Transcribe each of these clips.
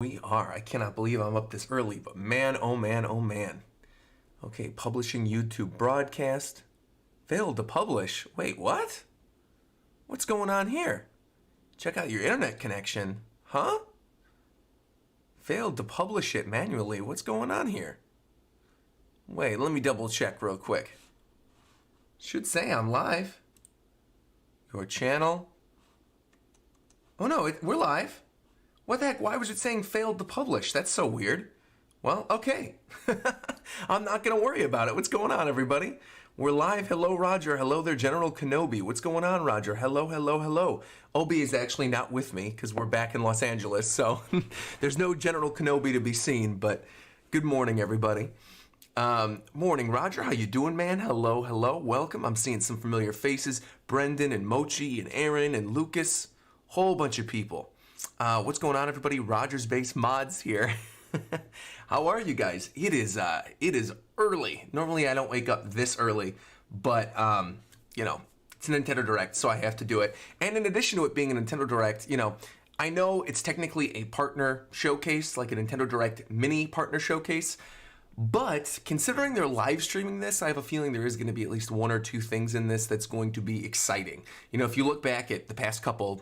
We are. I cannot believe I'm up this early, but man, oh man, oh man. Okay, publishing YouTube broadcast. Failed to publish. Wait, what? What's going on here? Check out your internet connection. Huh? Failed to publish it manually. What's going on here? Wait, let me double check real quick. Should say I'm live. Your channel. Oh no, we're live. What the heck? Why was it saying failed to publish? That's so weird. Well, okay. I'm not going to worry about it. What's going on, everybody? We're live. Hello, Roger. Hello there, General Kenobi. What's going on, Roger? Hello, hello, hello. Obi is actually not with me because we're back in Los Angeles, so there's no General Kenobi to be seen, but good morning, everybody. Morning, Roger. How you doing, man? Hello, hello. Welcome. I'm seeing some familiar faces. Brendan and Mochi and Aaron and Lucas. Whole bunch of people. What's going on, everybody? RogersBase mods here. How are you guys? It is early. Normally I don't wake up this early, but it's a Nintendo Direct, so I have to do it. And in addition to it being a Nintendo Direct, I know it's technically a partner showcase, like a Nintendo Direct mini partner showcase, but considering they're live streaming this, I have a feeling there is going to be at least one or two things in this that's going to be exciting. If you look back at the past couple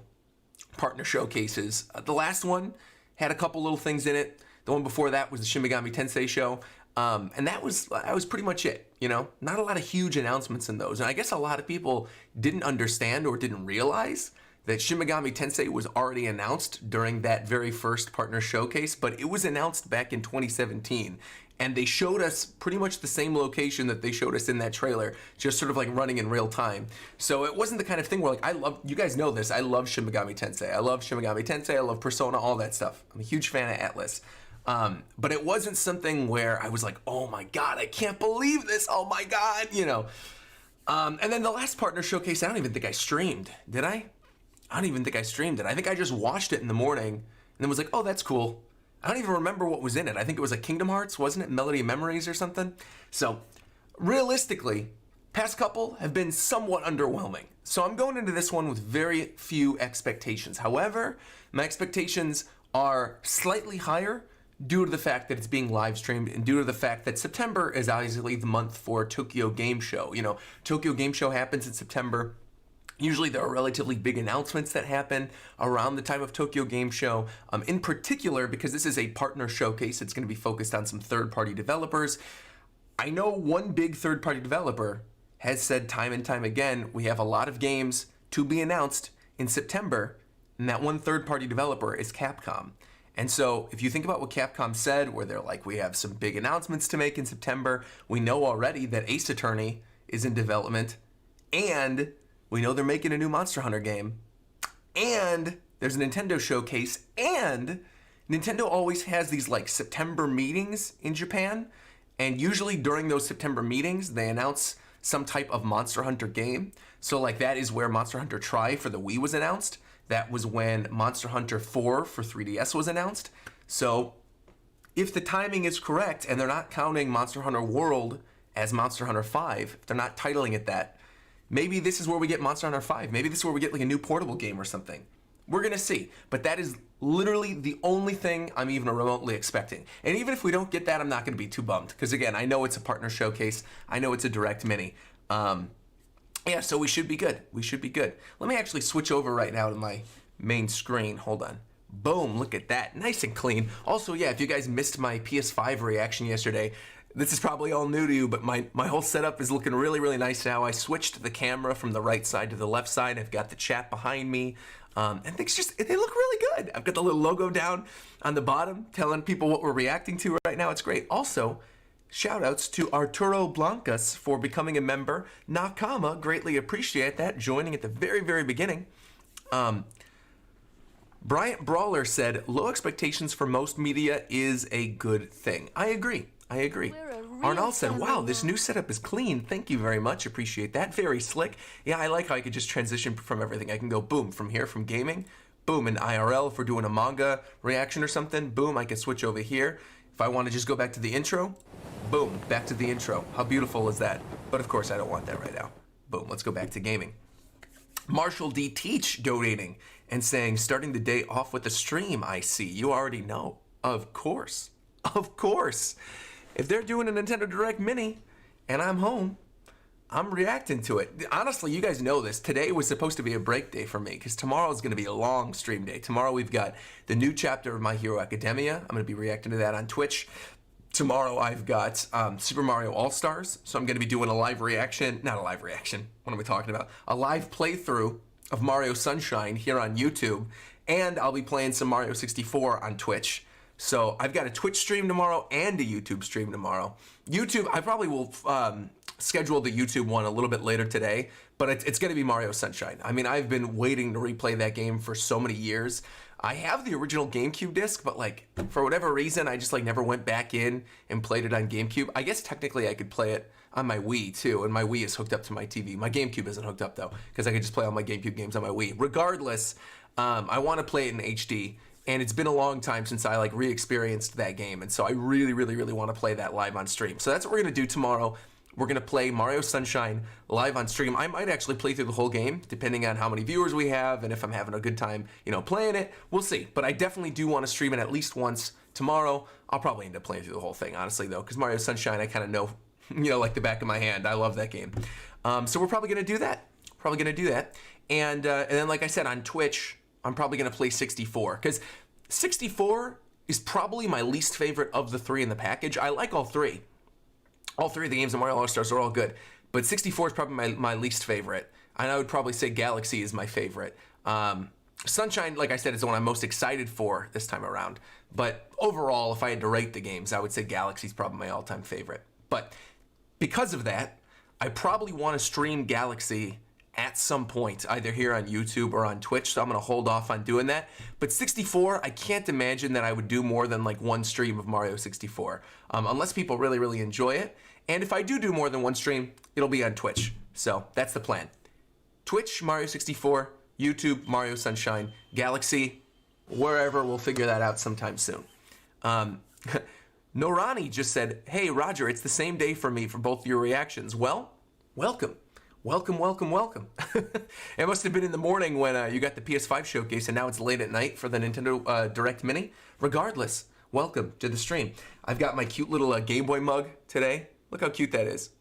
partner showcases, the last one had a couple little things in it. The one before that was the Shin Megami Tensei show, and that was pretty much it. Not a lot of huge announcements in those, and I guess a lot of people didn't understand or didn't realize that Shin Megami Tensei was already announced during that very first partner showcase, but it was announced back in 2017. And they showed us pretty much the same location that they showed us in that trailer, just sort of like running in real time. So it wasn't the kind of thing where you guys know this, I love Shin Megami Tensei. I love Shin Megami Tensei, I love Persona, all that stuff. I'm a huge fan of Atlas. But it wasn't something where I was like, oh my God, I can't believe this, oh my God, And then the last partner showcase, I don't even think I streamed, did I? I don't even think I streamed it. I think I just watched it in the morning and then was like, oh, that's cool. I don't even remember what was in it. I think it was like Kingdom Hearts, wasn't it? Melody of Memories or something? So, realistically, past couple have been somewhat underwhelming. So I'm going into this one with very few expectations. However, my expectations are slightly higher due to the fact that it's being live streamed and due to the fact that September is obviously the month for Tokyo Game Show. Tokyo Game Show happens in September. Usually there are relatively big announcements that happen around the time of Tokyo Game Show. In particular, because this is a partner showcase, it's going to be focused on some third-party developers. I know one big third-party developer has said time and time again, we have a lot of games to be announced in September, and that one third-party developer is Capcom. And so if you think about what Capcom said, where they're like, we have some big announcements to make in September, we know already that Ace Attorney is in development, and we know they're making a new Monster Hunter game, and there's a Nintendo showcase, and Nintendo always has these like September meetings in Japan, and usually during those September meetings, they announce some type of Monster Hunter game. So like that is where Monster Hunter Tri for the Wii was announced. That was when Monster Hunter 4 for 3DS was announced. So if the timing is correct, and they're not counting Monster Hunter World as Monster Hunter 5, if they're not titling it that, maybe this is where we get Monster Hunter 5. Maybe this is where we get like a new portable game or something. We're going to see. But that is literally the only thing I'm even remotely expecting. And even if we don't get that, I'm not going to be too bummed. Because again, I know it's a partner showcase. I know it's a direct mini. Yeah, so we should be good. We should be good. Let me actually switch over right now to my main screen. Hold on. Boom, look at that. Nice and clean. Also, yeah, if you guys missed my PS5 reaction yesterday, this is probably all new to you, but my whole setup is looking really, really nice now. I switched the camera from the right side to the left side. I've got the chat behind me, and things they look really good. I've got the little logo down on the bottom telling people what we're reacting to right now. It's great. Also, shout-outs to Arturo Blancas for becoming a member. Nakama, greatly appreciate that, joining at the very, very beginning. Bryant Brawler said, low expectations for most media is a good thing. I agree. Arnold said, wow, this new setup is clean. Thank you very much. Appreciate that. Very slick. Yeah, I like how I could just transition from everything. I can go, boom, from here, from gaming. Boom, in IRL, if we're doing a manga reaction or something. Boom, I can switch over here. If I want to just go back to the intro, boom, back to the intro. How beautiful is that? But of course, I don't want that right now. Boom, let's go back to gaming. Marshall D. Teach donating and saying, starting the day off with a stream, I see. You already know. Of course. Of course. If they're doing a Nintendo Direct Mini and I'm home, I'm reacting to it. Honestly, you guys know this. Today was supposed to be a break day for me because tomorrow is going to be a long stream day. Tomorrow we've got the new chapter of My Hero Academia. I'm going to be reacting to that on Twitch. Tomorrow I've got Super Mario All-Stars. So I'm going to be doing a live reaction. Not a live reaction. What am I talking about? A live playthrough of Mario Sunshine here on YouTube. And I'll be playing some Mario 64 on Twitch. So I've got a Twitch stream tomorrow and a YouTube stream tomorrow. YouTube, I probably will schedule the YouTube one a little bit later today, but it's going to be Mario Sunshine. I mean, I've been waiting to replay that game for so many years. I have the original GameCube disc, but like for whatever reason, I just like never went back in and played it on GameCube. I guess technically I could play it on my Wii too, and my Wii is hooked up to my TV. My GameCube isn't hooked up though, because I could just play all my GameCube games on my Wii. Regardless, I want to play it in HD. And it's been a long time since I like re-experienced that game. And so I really, really, really want to play that live on stream. So that's what we're going to do tomorrow. We're going to play Mario Sunshine live on stream. I might actually play through the whole game, depending on how many viewers we have and if I'm having a good time, playing it. We'll see. But I definitely do want to stream it at least once tomorrow. I'll probably end up playing through the whole thing, honestly, though, because Mario Sunshine, I kind of know, like the back of my hand. I love that game. So we're probably going to do that. And then, like I said, on Twitch, I'm probably going to play 64, because 64 is probably my least favorite of the three in the package. I like all three. All three of the games in Mario All-Stars are all good, but 64 is probably my least favorite. And I would probably say Galaxy is my favorite. Sunshine, like I said, is the one I'm most excited for this time around. But overall, if I had to rate the games, I would say Galaxy is probably my all-time favorite. But because of that, I probably want to stream Galaxy at some point, either here on YouTube or on Twitch, so I'm going to hold off on doing that. But 64, I can't imagine that I would do more than like one stream of Mario 64, unless people really, really enjoy it. And if I do more than one stream, it'll be on Twitch. So that's the plan. Twitch, Mario 64, YouTube, Mario Sunshine, Galaxy, wherever, we'll figure that out sometime soon. Norani just said, "Hey, Roger, it's the same day for me for both your reactions." Well, welcome. Welcome. It must have been in the morning when you got the PS5 showcase, and now it's late at night for the Nintendo Direct Mini. Regardless, welcome to the stream. I've got my cute little Game Boy mug today. Look how cute that is.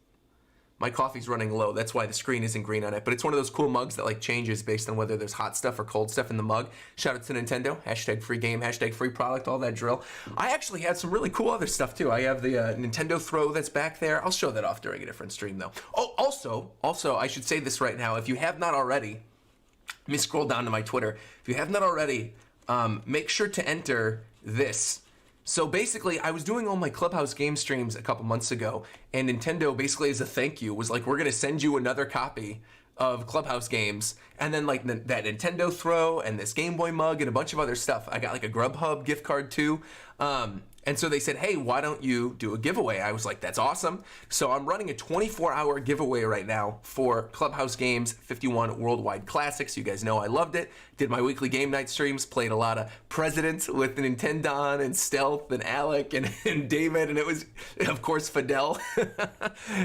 My coffee's running low. That's why the screen isn't green on it. But it's one of those cool mugs that like changes based on whether there's hot stuff or cold stuff in the mug. Shout out to Nintendo. Hashtag free game, hashtag free product, all that drill. I actually had some really cool other stuff too. I have the Nintendo Throw that's back there. I'll show that off during a different stream though. Oh, also, I should say this right now. If you have not already, let me scroll down to my Twitter. If you have not already, make sure to enter this. So basically, I was doing all my Clubhouse game streams a couple months ago, and Nintendo basically as a thank you was like, we're going to send you another copy of Clubhouse games, and then like that Nintendo Throw and this Game Boy mug and a bunch of other stuff. I got like a Grubhub gift card too. And so they said, hey, why don't you do a giveaway? I was like, that's awesome. So I'm running a 24-hour giveaway right now for Clubhouse Games 51 Worldwide Classics. You guys know I loved it. Did my weekly game night streams, played a lot of Presidents with Nintendon and Stealth and Alec and David, and it was, of course, Fidel.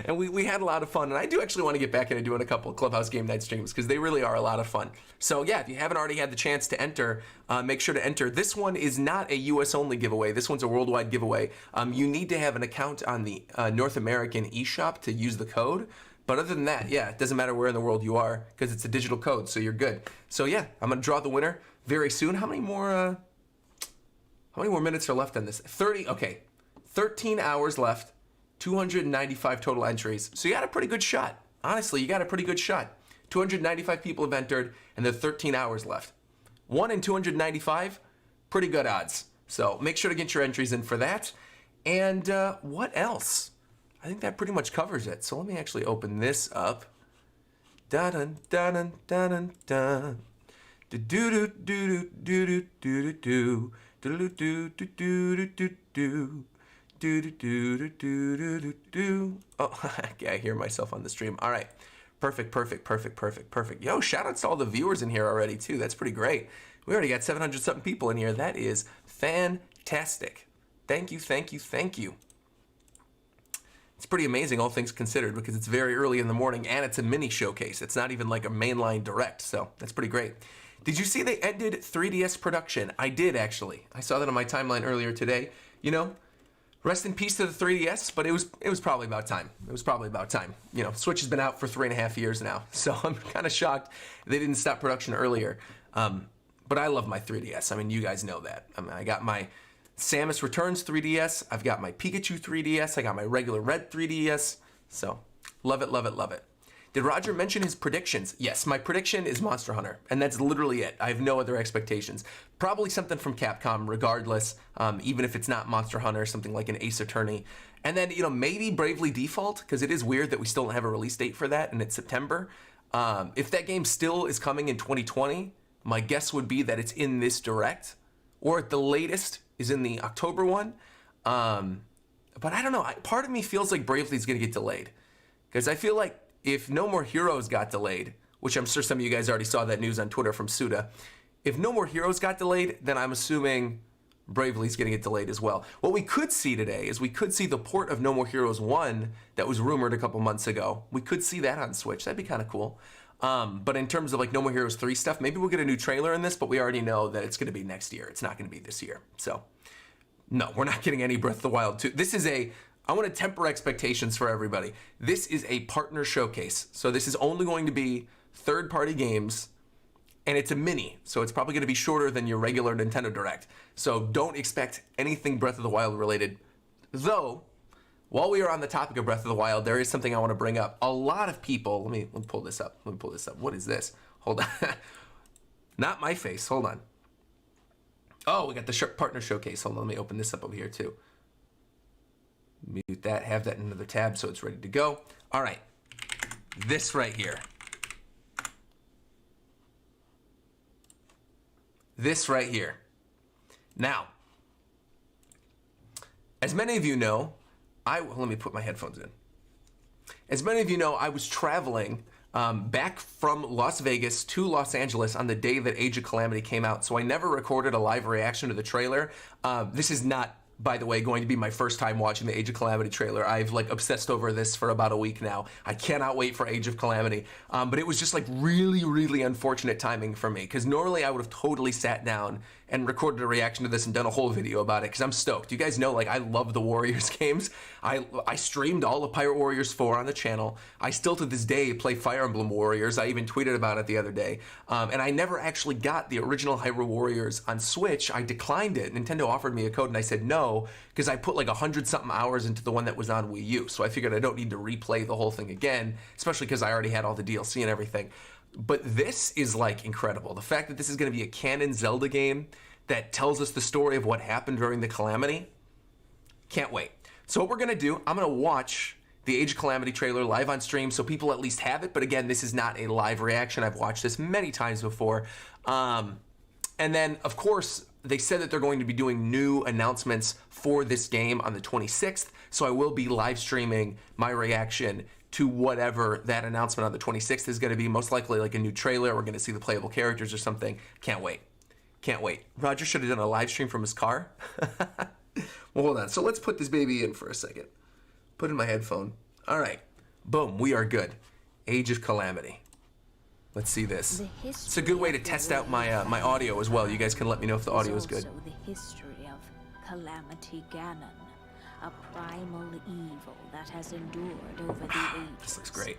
And we had a lot of fun. And I do actually want to get back into doing a couple of Clubhouse game night streams because they really are a lot of fun. So yeah, if you haven't already had the chance to enter, make sure to enter. This one is not a US-only giveaway. This one's a worldwide giveaway. You need to have an account on the North American eShop to use the code. But other than that, yeah, it doesn't matter where in the world you are because it's a digital code, so you're good. So yeah, I'm gonna draw the winner very soon. How many more minutes are left on this? 30. Okay, 13 hours left. 295 total entries. So you got a pretty good shot. Honestly, you got a pretty good shot. 295 people have entered, and there are 13 hours left. 1 in 295, pretty good odds. So make sure to get your entries in for that. And what else? I think that pretty much covers it. So let me actually open this up. Da-dun, da-dun, da-dun, dun. Do-do-do-do-do-do-do-do-do. Do-do-do-do-do-do-do-do. Do-do-do-do-do-do-do. Oh, I hear myself on the stream. All right. Perfect. Yo, shout outs to all the viewers in here already, too. That's pretty great. We already got 700-something people in here. That is fantastic. Thank you. It's pretty amazing, all things considered, because it's very early in the morning and it's a mini showcase. It's not even like a mainline direct, so that's pretty great. Did you see they ended 3DS production? I did, actually. I saw that on my timeline earlier today. You know, rest in peace to the 3DS, but it was probably about time. It was probably about time. You know, Switch has been out for 3.5 years now, so I'm kind of shocked they didn't stop production earlier. But I love my 3DS. I mean, you guys know that. I mean, I got my Samus Returns 3DS. I've got my Pikachu 3DS. I got my regular red 3DS. So, love it, love it, love it. Did Roger mention his predictions? Yes, my prediction is Monster Hunter, and that's literally it. I have no other expectations. Probably something from Capcom, regardless, even if it's not Monster Hunter, something like an Ace Attorney. And then, you know, maybe Bravely Default, because it is weird that we still don't have a release date for that, and it's September. If that game still is coming in 2020, my guess would be that it's in this Direct, or at the latest is in the October one. But I don't know. Part of me feels like Bravely's going to get delayed, because I feel like if No More Heroes got delayed, which I'm sure some of you guys already saw that news on Twitter from Suda, if No More Heroes got delayed, then I'm assuming Bravely's going to get delayed as well. What we could see today is we could see the port of No More Heroes 1 that was rumored a couple months ago. We could see that on Switch. That'd be kind of cool. But in terms of like No More Heroes 3 stuff, maybe we'll get a new trailer in this, but we already know that it's going to be next year. It's not going to be this year. So, no, we're not getting any Breath of the Wild 2. This is I want to temper expectations for everybody. This is a partner showcase. So this is only going to be third-party games, and it's a mini. So it's probably going to be shorter than your regular Nintendo Direct. So don't expect anything Breath of the Wild related. Though, while we are on the topic of Breath of the Wild, there is something I want to bring up. A lot of people, let me pull this up. What is this? Hold on. Not my face. Hold on. Oh, we got the partner showcase. Hold on. Let me open this up over here too. Mute that, have that in another tab so it's ready to go. All right, this right here. This right here. Now, as many of you know, let me put my headphones in. As many of you know, I was traveling back from Las Vegas to Los Angeles on the day that Age of Calamity came out, so I never recorded a live reaction to the trailer. This is not, by the way, going to be my first time watching the Age of Calamity trailer. I've like obsessed over this for about a week now. I cannot wait for Age of Calamity. But it was just like really, really unfortunate timing for me, because normally I would have totally sat down and recorded a reaction to this and done a whole video about it, because I'm stoked. You guys know, like, I love the Warriors games. I streamed all of Pirate Warriors 4 on the channel. I still to this day play Fire Emblem Warriors. I even tweeted about it the other day. And I never actually got the original Hyrule Warriors on Switch. I declined it. Nintendo offered me a code and I said no, because I put like 100-something hours into the one that was on Wii U. So I figured I don't need to replay the whole thing again, especially because I already had all the DLC and everything. But this is like incredible. The fact that this is going to be a canon Zelda game that tells us the story of what happened during the Calamity. Can't wait. So what we're going to do, I'm going to watch the Age of Calamity trailer live on stream so people at least have it. But again, this is not a live reaction. I've watched this many times before. And then, of course, they said that they're going to be doing new announcements for this game on the 26th. So I will be live streaming my reaction to whatever that announcement on the 26th is going to be. Most likely like a new trailer. We're going to see the playable characters or something. Can't wait. Can't wait. Roger should have done a live stream from his car. Well, hold on. So let's put this baby in for a second. Put in my headphone. All right. Boom. We are good. Age of Calamity. Let's see this. It's a good way to test out my my audio as well. You guys can let me know if the audio is good. Also the history of Calamity Ganon, a primal evil that has endured over the ages. This looks great.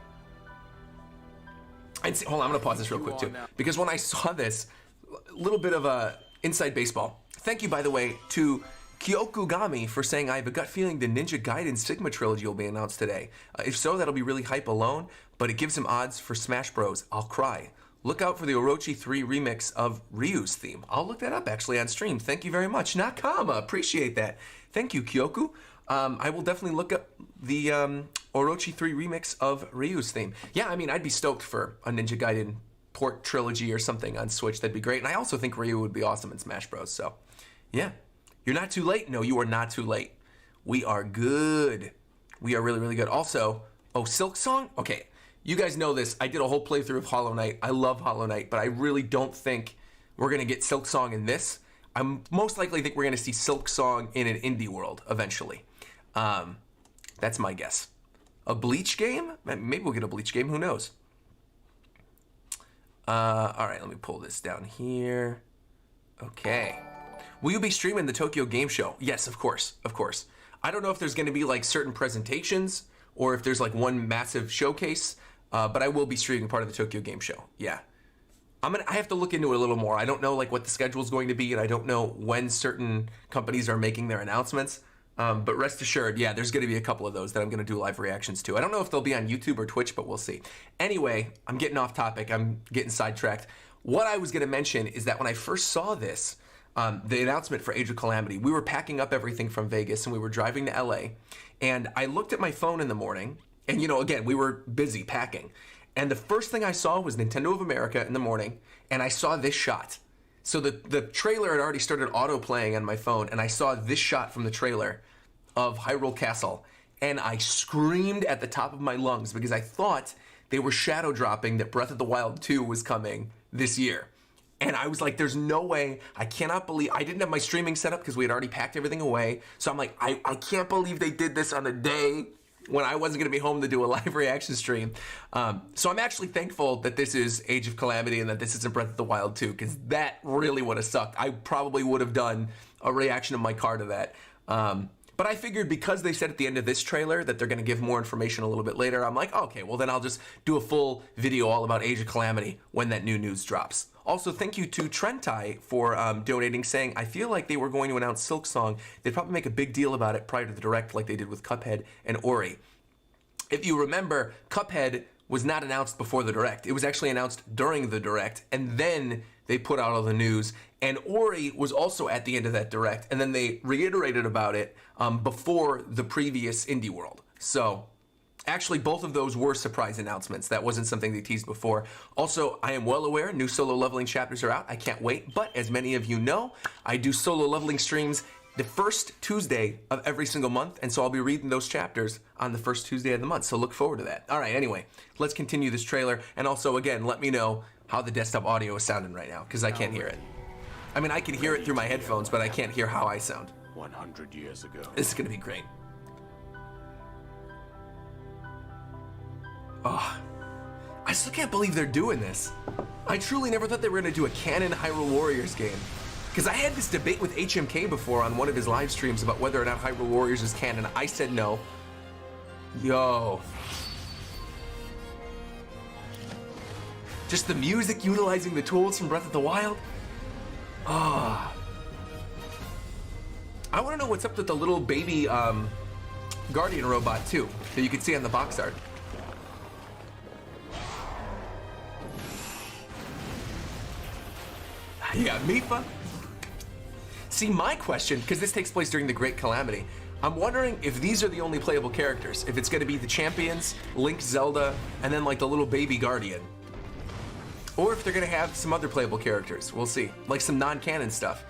And see, hold on, I'm gonna pause this real quick too, because when I saw this, a little bit of inside baseball. Thank you, by the way, to Kyokugami for saying, I have a gut feeling the Ninja Gaiden Sigma trilogy will be announced today. If so, that'll be really hype alone, but it gives him odds for Smash Bros. I'll cry. Look out for the Orochi 3 remix of Ryu's theme. I'll look that up actually on stream. Thank you very much. Nakama, appreciate that. Thank you, Kyoku. I will definitely look up the Orochi 3 remix of Ryu's theme. Yeah, I mean, I'd be stoked for a Ninja Gaiden port trilogy or something on Switch. That'd be great. And I also think Ryu would be awesome in Smash Bros. So, yeah. You're not too late. No, you are not too late. We are good. We are really, really good. Also, oh, Silk Song? Okay, you guys know this. I did a whole playthrough of Hollow Knight. I love Hollow Knight, but I really don't think we're going to get Silk Song in this. I most likely think we're going to see Silk Song in an indie world eventually. That's my guess. A Bleach game? Maybe we'll get a Bleach game. Who knows? All right, let me pull this down here. Okay. Will you be streaming the Tokyo Game Show? Yes, of course, of course. I don't know if there's going to be like certain presentations or if there's like one massive showcase, but I will be streaming part of the Tokyo Game Show. Yeah. I have to look into it a little more. I don't know like what the schedule is going to be, and I don't know when certain companies are making their announcements. But rest assured, yeah, there's going to be a couple of those that I'm going to do live reactions to. I don't know if they'll be on YouTube or Twitch, but we'll see. Anyway, I'm getting off topic. I'm getting sidetracked. What I was going to mention is that when I first saw this, the announcement for Age of Calamity, we were packing up everything from Vegas and we were driving to LA. And I looked at my phone in the morning, and again, we were busy packing. And the first thing I saw was Nintendo of America in the morning, and I saw this shot. So the trailer had already started auto-playing on my phone, and I saw this shot from the trailer of Hyrule Castle, and I screamed at the top of my lungs because I thought they were shadow dropping that Breath of the Wild 2 was coming this year. And I was like, there's no way, I cannot believe, I didn't have my streaming set up because we had already packed everything away. So I'm like, I can't believe they did this on a day when I wasn't going to be home to do a live reaction stream. So I'm actually thankful that this is Age of Calamity and that this isn't Breath of the Wild 2, because that really would have sucked. I probably would have done a reaction of my car to that. But I figured because they said at the end of this trailer that they're going to give more information a little bit later, I'm like, okay, well then I'll just do a full video all about Age of Calamity when that new news drops. Also, thank you to Trentai for donating, saying, I feel like they were going to announce Silk Song. They'd probably make a big deal about it prior to the Direct like they did with Cuphead and Ori. If you remember, Cuphead was not announced before the Direct. It was actually announced during the Direct, and then they put out all the news. And Ori was also at the end of that Direct, and then they reiterated about it before the previous Indie World. So actually, both of those were surprise announcements. That wasn't something they teased before. Also, I am well aware new solo leveling chapters are out. I can't wait. But as many of you know, I do solo leveling streams the first Tuesday of every single month. And so I'll be reading those chapters on the first Tuesday of the month. So look forward to that. All right, anyway, let's continue this trailer. And also, again, let me know how the desktop audio is sounding right now, because I can't hear it. I mean, I can hear it through my headphones, but I can't hear how I sound. 100 years ago. This is going to be great. Oh, I still can't believe they're doing this. I truly never thought they were going to do a canon Hyrule Warriors game. Because I had this debate with HMK before on one of his live streams about whether or not Hyrule Warriors is canon. I said no. Yo. Just the music utilizing the tools from Breath of the Wild. Ah. I want to know what's up with the little baby Guardian robot too, that you can see on the box art. You got Mifa. See, my question, because this takes place during the Great Calamity, I'm wondering if these are the only playable characters. If it's going to be the champions, Link, Zelda, and then like the little baby Guardian. Or if they're going to have some other playable characters. We'll see. Like some non-canon stuff.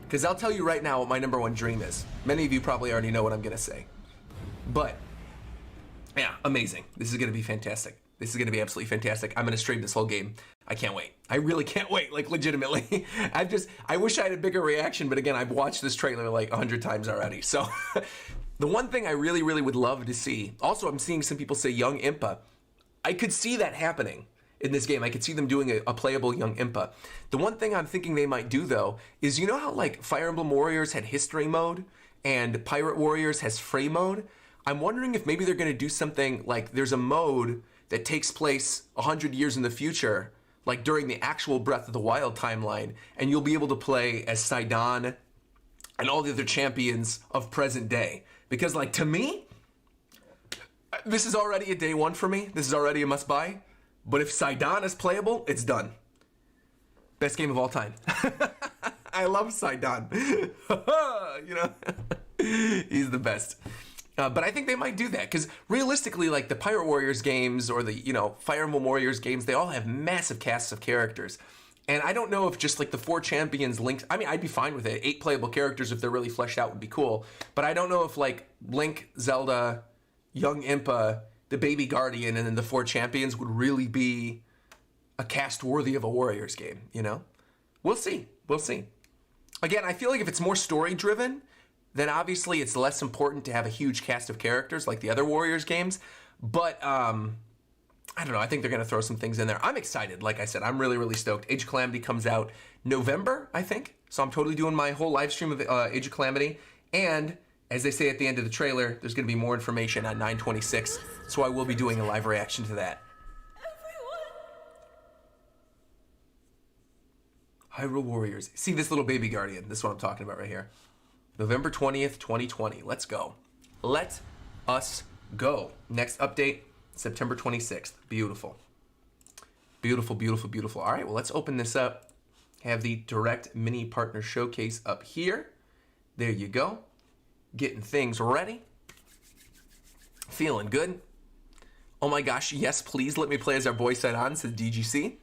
Because I'll tell you right now what my #1 dream is. Many of you probably already know what I'm going to say. But, yeah, amazing. This is going to be fantastic. This is going to be absolutely fantastic. I'm going to stream this whole game. I can't wait. I really can't wait, like legitimately. I wish I had a bigger reaction, but again, I've watched this trailer like 100 times already. So the one thing I really, really would love to see, also I'm seeing some people say young Impa. I could see that happening in this game. I could see them doing a playable young Impa. The one thing I'm thinking they might do though, is you know how like Fire Emblem Warriors had history mode and Pirate Warriors has free mode? I'm wondering if maybe they're going to do something like there's a mode that takes place 100 years in the future, like during the actual Breath of the Wild timeline, and you'll be able to play as Sidon and all the other champions of present day. Because like to me, this is already a day one for me. This is already a must buy. But if Sidon is playable, it's done. Best game of all time. I love Sidon. You know, he's the best. But I think they might do that because realistically, like the Pirate Warriors games or the, Fire Emblem Warriors games, they all have massive casts of characters. And I don't know if just like the 4 champions linked, I mean, I'd be fine with it. 8 playable characters if they're really fleshed out would be cool. But I don't know if like Link, Zelda, Young Impa, the Baby Guardian, and then the 4 champions would really be a cast worthy of a Warriors game, We'll see. We'll see. Again, I feel like if it's more story driven, then obviously it's less important to have a huge cast of characters like the other Warriors games. But I don't know. I think they're going to throw some things in there. I'm excited. Like I said, I'm really, really stoked. Age of Calamity comes out November, I think. So I'm totally doing my whole live stream of Age of Calamity. And as they say at the end of the trailer, there's going to be more information on 9/26. So I will be doing a live reaction to that. Hyrule Warriors. See this little baby guardian. This is what I'm talking about right here. November 20th, 2020. Let's go. Let us go. Next update, September 26th. Beautiful. Beautiful, beautiful, beautiful. All right, well, let's open this up. Have the Direct Mini Partner Showcase up here. There you go. Getting things ready. Feeling good. Oh my gosh, yes, please let me play as our boy said on, said DGC.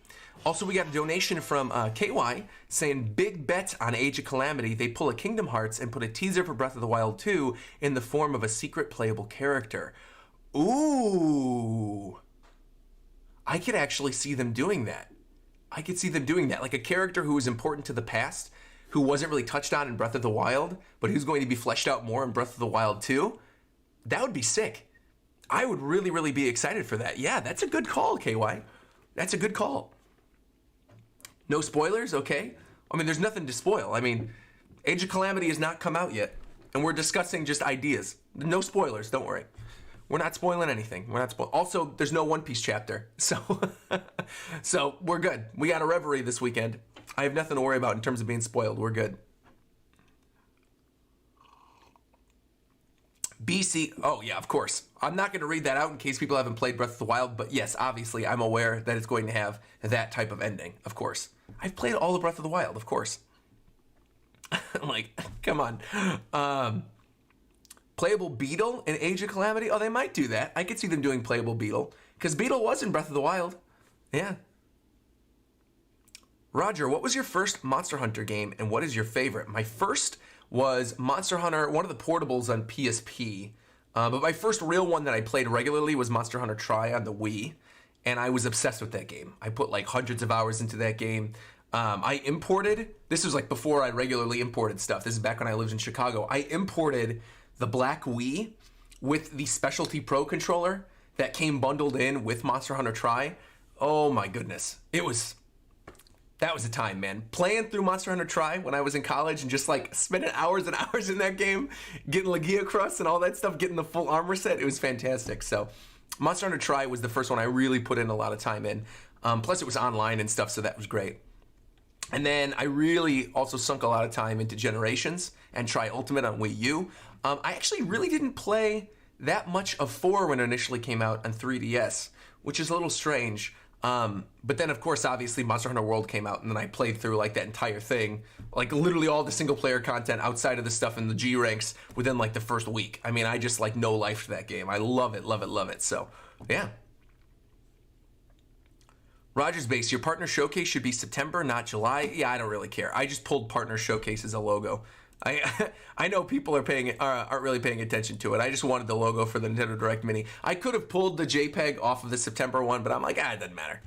Also, we got a donation from KY saying, big bet on Age of Calamity. They pull a Kingdom Hearts and put a teaser for Breath of the Wild 2 in the form of a secret playable character. Ooh. I could actually see them doing that. I could see them doing that. Like a character who was important to the past, who wasn't really touched on in Breath of the Wild, but who's going to be fleshed out more in Breath of the Wild 2. That would be sick. I would really, really be excited for that. Yeah, that's a good call, KY. That's a good call. No spoilers, okay? I mean, there's nothing to spoil. I mean, Age of Calamity has not come out yet, and we're discussing just ideas. No spoilers, don't worry. We're not spoiling anything. We're not spoiling. Also, there's no One Piece chapter, so so we're good. We got a Reverie this weekend. I have nothing to worry about in terms of being spoiled. We're good. BC, oh yeah, of course. I'm not going to read that out in case people haven't played Breath of the Wild, but yes, obviously, I'm aware that it's going to have that type of ending, of course. I've played all of Breath of the Wild, of course. Like, come on. Playable Beetle in Age of Calamity? Oh, they might do that. I could see them doing playable Beetle, because Beetle was in Breath of the Wild. Yeah. Roger, what was your first Monster Hunter game, and what is your favorite? My first was Monster Hunter, one of the portables on PSP. But my first real one that I played regularly was Monster Hunter Tri on the Wii. And I was obsessed with that game. I put like hundreds of hours into that game. I imported, this was like before I regularly imported stuff. This is back when I lived in Chicago. I imported the Black Wii with the Specialty Pro controller that came bundled in with Monster Hunter Tri. Oh my goodness. That was a time, man. Playing through Monster Hunter Tri when I was in college and just like spending hours and hours in that game, getting Legia Crust and all that stuff, getting the full armor set, it was fantastic. So Monster Hunter Tri was the first one I really put in a lot of time in. Plus it was online and stuff, so that was great. And then I really also sunk a lot of time into Generations and Tri Ultimate on Wii U. I actually really didn't play that much of 4 when it initially came out on 3DS, which is a little strange. But then, of course, obviously, Monster Hunter World came out, and then I played through, like, that entire thing. Like, literally all the single-player content outside of the stuff in the G ranks within, like, the first week. I mean, I just, like, no life to that game. I love it, love it, love it. So, yeah. RogersBase, your partner showcase should be September, not July. Yeah, I don't really care. I just pulled partner showcase as a logo. I know people aren't really paying attention to it. I just wanted the logo for the Nintendo Direct Mini. I could have pulled the JPEG off of the September one, but I'm like, it doesn't matter.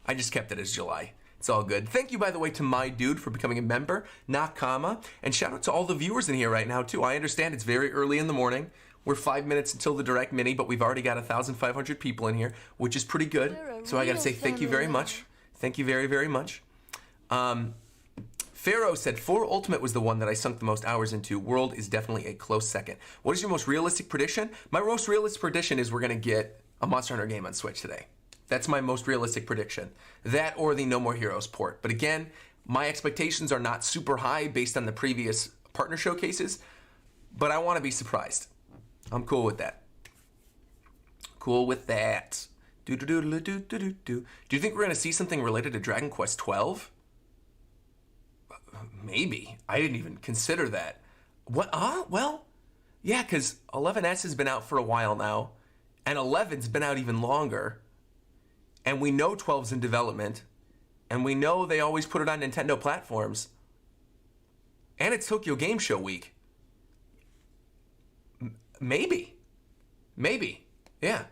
I just kept it as July. It's all good. Thank you, by the way, to my dude for becoming a member, Nakama, and shout out to all the viewers in here right now too. I understand it's very early in the morning. We're 5 minutes until the Direct Mini, but we've already got 1,500 people in here, which is pretty good. So I got to say thank you very much. Thank you very, very much. Pharaoh said 4 Ultimate was the one that I sunk the most hours into. World is definitely a close second. What is your most realistic prediction? My most realistic prediction is we're going to get a Monster Hunter game on Switch today. That's my most realistic prediction. That or the No More Heroes port. But again, my expectations are not super high based on the previous partner showcases, but I want to be surprised. I'm cool with that. Cool with that. Do you think we're going to see something related to Dragon Quest 12? Maybe. I didn't even consider that. What? Well, yeah, because 11S has been out for a while now, and 11's been out even longer, and we know 12's in development, and we know they always put it on Nintendo platforms, and it's Tokyo Game Show week. Maybe. Yeah.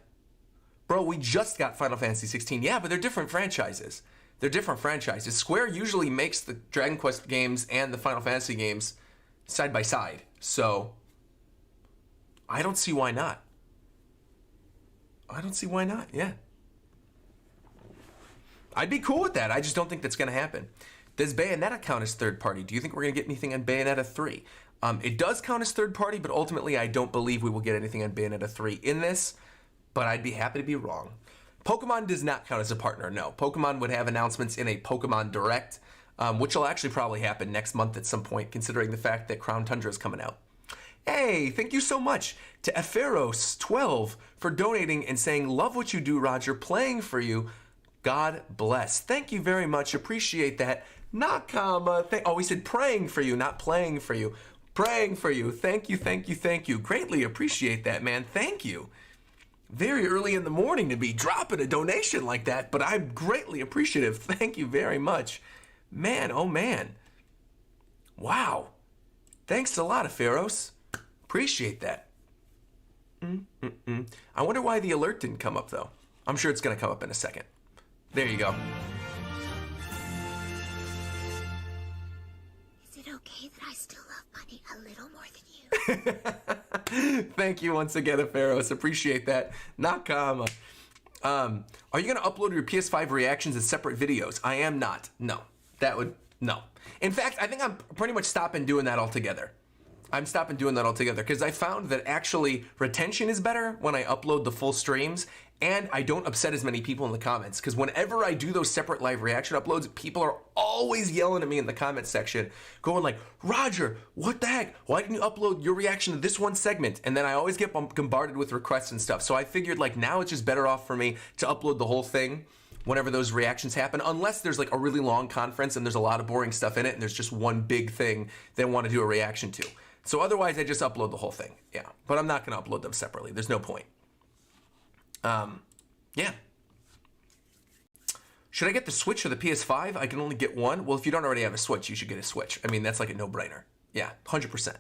Bro, we just got Final Fantasy 16. Yeah, but they're different franchises. Square usually makes the Dragon Quest games and the Final Fantasy games side by side. So, I don't see why not. I don't see why not. Yeah. I'd be cool with that. I just don't think that's going to happen. Does Bayonetta count as third party? Do you think we're going to get anything on Bayonetta 3? It does count as third party, but ultimately I don't believe we will get anything on Bayonetta 3 in this, but I'd be happy to be wrong. Pokemon does not count as a partner, no. Pokemon would have announcements in a Pokemon Direct, which will actually probably happen next month at some point, considering the fact that Crown Tundra is coming out. Hey, thank you so much to Eferos12 for donating and saying, love what you do, Roger, playing for you. God bless. Thank you very much. Appreciate that. Nakama. We said praying for you, not playing for you. Praying for you. Thank you, thank you, thank you. Greatly appreciate that, man. Thank you. Very early in the morning to be dropping a donation like that, but I'm greatly appreciative. Thank you very much. Man, oh man. Wow. Thanks a lot, Eferos. Appreciate that. I wonder why the alert didn't come up, though. I'm sure it's going to come up in a second. There you go. Is it okay that I still love money a little more than you? Thank you once again, Eferos. Appreciate that. Nakama. Are you going to upload your PS5 reactions as separate videos? I am not. No. No. In fact, I think I'm pretty much stopping doing that altogether. I'm stopping doing that altogether because I found that actually retention is better when I upload the full streams, and I don't upset as many people in the comments, because whenever I do those separate live reaction uploads, people are always yelling at me in the comment section, going like, Roger, what the heck? Why didn't you upload your reaction to this one segment? And then I always get bombarded with requests and stuff. So I figured like now it's just better off for me to upload the whole thing whenever those reactions happen, unless there's like a really long conference and there's a lot of boring stuff in it and there's just one big thing they want to do a reaction to. So otherwise I just upload the whole thing. Yeah, but I'm not going to upload them separately. There's no point. Yeah. Should I get the Switch or the PS5? I can only get one. Well, if you don't already have a Switch, you should get a Switch. I mean, that's like a no-brainer. Yeah, 100%.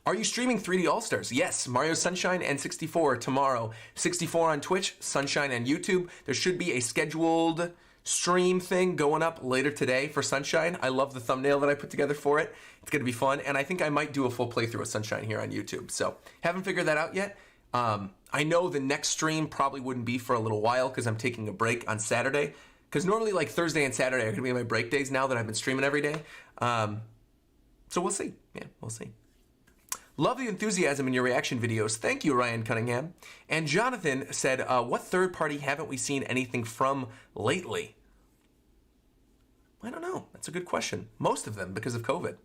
Are you streaming 3D All-Stars? Yes, Mario Sunshine and 64 tomorrow. 64 on Twitch, Sunshine on YouTube. There should be a scheduled stream thing going up later today for Sunshine. I love the thumbnail that I put together for it. It's going to be fun, and I think I might do a full playthrough of Sunshine here on YouTube. So, haven't figured that out yet. I know the next stream probably wouldn't be for a little while because I'm taking a break on Saturday. Because normally like Thursday and Saturday are going to be my break days now that I've been streaming every day. So we'll see. Yeah, we'll see. Love the enthusiasm in your reaction videos. Thank you, Ryan Cunningham. And Jonathan said, what third party haven't we seen anything from lately? I don't know. That's a good question. Most of them because of COVID.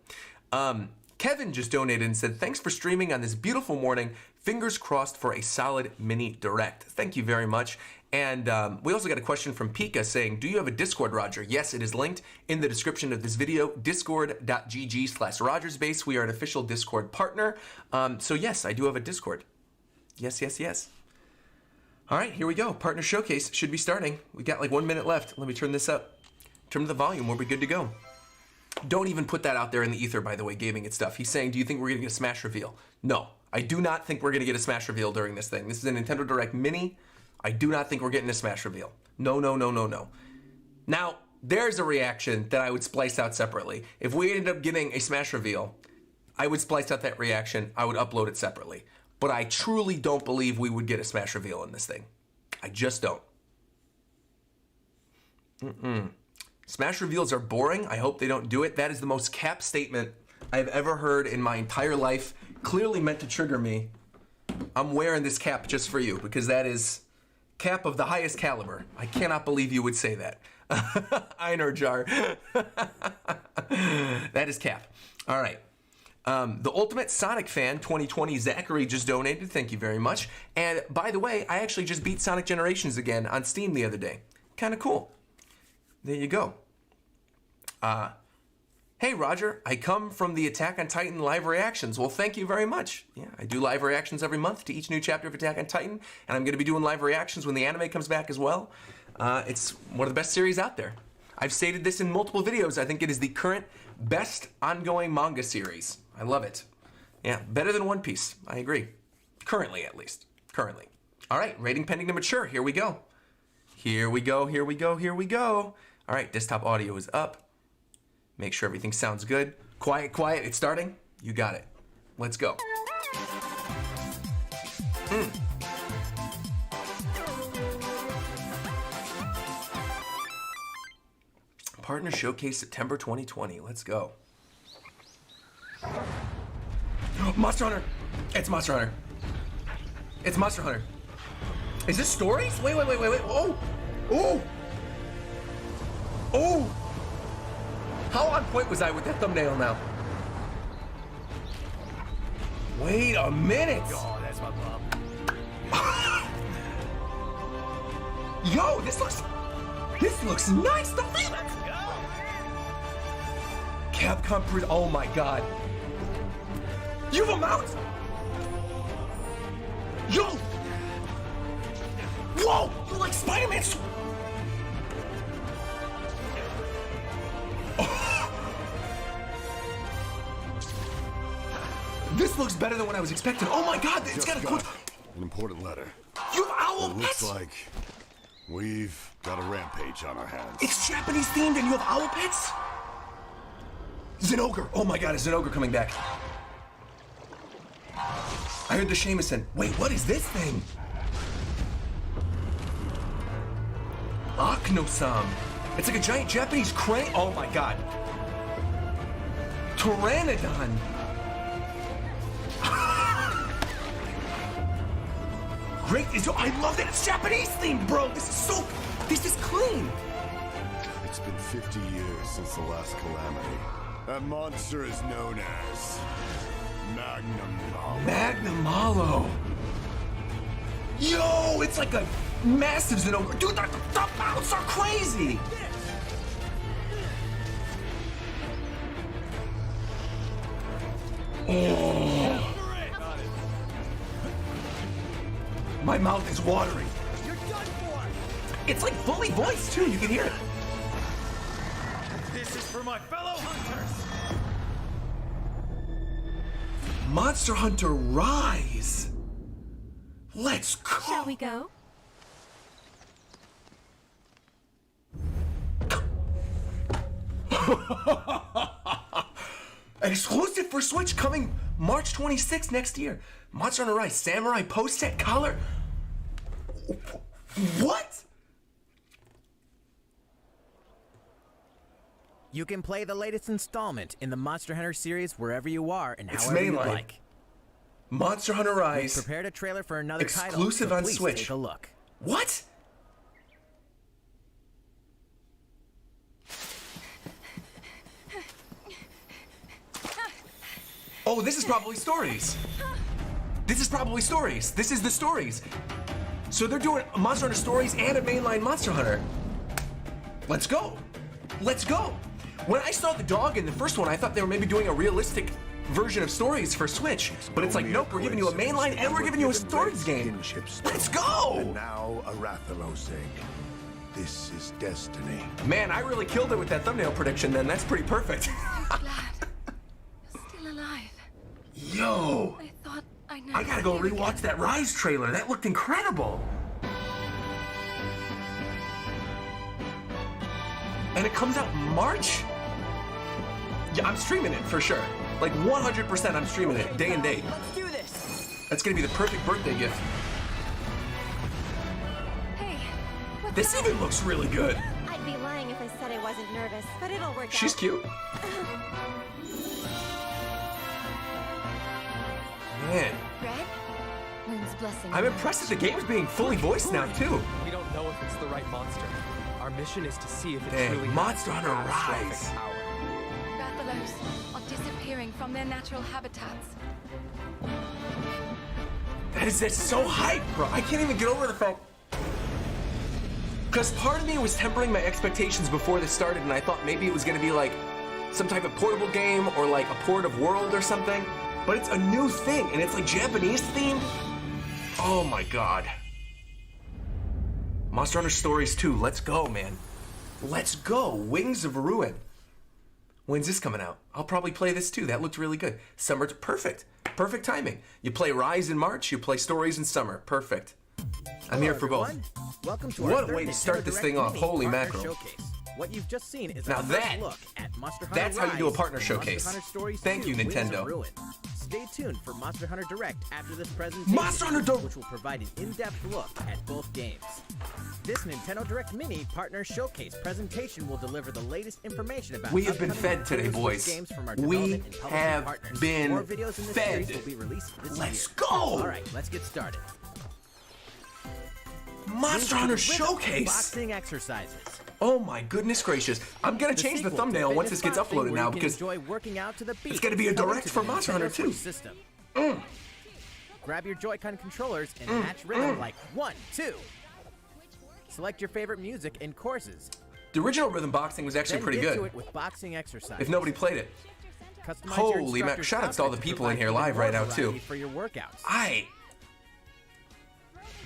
Kevin just donated and said, thanks for streaming on this beautiful morning. Fingers crossed for a solid mini direct. Thank you very much. And we also got a question from Pika saying, do you have a Discord, Roger? Yes, it is linked in the description of this video, discord.gg/RogersBase. We are an official Discord partner. So yes, I do have a Discord. Yes, yes, yes. All right, here we go. Partner Showcase should be starting. We got like 1 minute left. Let me turn this up. Turn to the volume. We'll be good to go. Don't even put that out there in the ether, by the way, gaming and stuff. He's saying, do you think we're going to get a Smash reveal? No, I do not think we're going to get a Smash reveal during this thing. This is a Nintendo Direct Mini. I do not think we're getting a Smash reveal. No, no, no, no, no. Now, there's a reaction that I would splice out separately. If we ended up getting a Smash reveal, I would splice out that reaction. I would upload it separately. But I truly don't believe we would get a Smash reveal in this thing. I just don't. Smash reveals are boring. I hope they don't do it. That is the most cap statement I've ever heard in my entire life. Clearly meant to trigger me. I'm wearing this cap just for you because that is cap of the highest caliber. I cannot believe you would say that. Einar Jar. That is cap. All right. The Ultimate Sonic Fan 2020 Zachary just donated. Thank you very much. And by the way, I actually just beat Sonic Generations again on Steam the other day. Kind of cool. There you go. Hey, Roger, I come from the Attack on Titan live reactions. Well, thank you very much. Yeah, I do live reactions every month to each new chapter of Attack on Titan, and I'm going to be doing live reactions when the anime comes back as well. It's one of the best series out there. I've stated this in multiple videos. I think it is the current best ongoing manga series. I love it. Yeah, better than One Piece. I agree. Currently, at least. Currently. All right, rating pending to mature. Here we go. Here we go, here we go, here we go. All right, desktop audio is up. Make sure everything sounds good. Quiet, quiet, it's starting. You got it. Let's go. Partner Showcase September 2020. Let's go. Monster Hunter! It's Monster Hunter. It's Monster Hunter. Is this stories? Wait. Oh! Oh! Oh! How on point was I with that thumbnail now? Wait a minute! Oh, that's my bum. Yo, this looks nice. The feel. Capcom oh my god. You have a mount? Yo! Whoa! You're like Spider-Man. This looks better than what I was expecting. Oh my god, it's got a cool... An important letter. You have owl It pets? looks like we've got a rampage on our hands. It's Japanese themed and you have owl pets? Zenogre. Oh my god, is Zenogre coming back? I heard the Shamisen. Wait, what is this thing? Aknosam. It's like a giant Japanese crane. Oh my god. Pteranodon. Great. I love that it's Japanese themed, bro. This is clean. It's been 50 years since the last calamity. That monster is known as Magnum Malo. Yo, it's like a massive Zenogre. Dude, the mounts are crazy. Oh. My mouth is watering. You're done for! It's like fully voiced too, you can hear it. This is for my fellow hunters! Monster Hunter Rise. Let's go. Shall we go? An exclusive for Switch coming March 26th next year. Monster Hunter Rise Samurai post-set color. What? You can play the latest installment in the Monster Hunter series wherever you are and It's however you mainline. like. Monster Hunter Rise. Prepared a trailer for another Exclusive title, so on please Switch. Take a look. What? Oh, this is probably stories. This is probably stories. This is the stories. So they're doing Monster Hunter stories and a mainline Monster Hunter. Let's go. Let's go. When I saw the dog in the first one, I thought they were maybe doing a realistic version of stories for Switch. But it's like, nope, we're giving you a mainline and we're giving you a stories game. Let's go. And now a Rathalos egg. This is destiny. Man, I really killed it with that thumbnail prediction then. That's pretty perfect. Glad you're still alive. Yo. I thought I never I gotta go see you rewatch again. that Rise trailer. That looked incredible. And it comes out March? Yeah, I'm streaming it for sure. Like 100% I'm streaming it, day and date. Let's do this. That's gonna be the perfect birthday gift. Hey, what's This that? even looks really good. I'd be lying if I said I wasn't nervous, but it'll work She's out. cute. Man, Red? Moon's blessing. I'm impressed that the game's being fully voiced now too. We don't know if it's the right monster. Our mission is to see if it Dang, truly Monster has Hunter catastrophic Rise. power. Rathalos are disappearing from their natural habitats. That's so hype, bro. I can't even get over the fact. Because part of me was tempering my expectations before this started, and I thought maybe it was going to be like some type of portable game or like a port of World or something. But it's a new thing, and it's like Japanese themed. Oh my god. Monster Hunter Stories 2. Let's go, man. Let's go. Wings of Ruin. When's this coming out? I'll probably play this too. That looked really good. Summer, perfect. Perfect timing. You play Rise in March, you play Stories in summer. Perfect. I'm here for both. Welcome to What our a third way to Nintendo start this Direct thing off. Mini Holy Partner mackerel. Showcase. What you've just seen is Now a that- first look at Monster Hunter that's how you do a Rise partner and showcase. Monster Hunter Stories Thank 2, you, Wings of Nintendo. Ruin. Stay tuned for Monster Hunter Direct after this presentation, Monster Hunter Direct! which will provide an in-depth look at both games. This Nintendo Direct Mini Partner Showcase presentation will deliver the latest information about We have been upcoming fed today, Nintendo Switch boys. games from our We development and publishing have partners. been More videos in this fed. series will be released this Let's year. go! All right, let's get started. Monster Hunter Showcase! Boxing exercises. Oh my goodness gracious. I'm gonna change the sequel to thumbnail once Fitness this gets Boxing, uploaded where now you can because enjoy working out to the beat. it's gonna be a coming direct to for the Monster Nintendo Hunter 2. Switch system. Grab your Joy-Con controllers and match rhythm like 1, 2. Select your favorite music and courses. the original Rhythm Boxing was actually Then pretty get to good. it with boxing exercises. If nobody played it. Customize Holy your man, instructor's shout outs to all the outfit people in provide here even live more right now, variety too. For your workouts.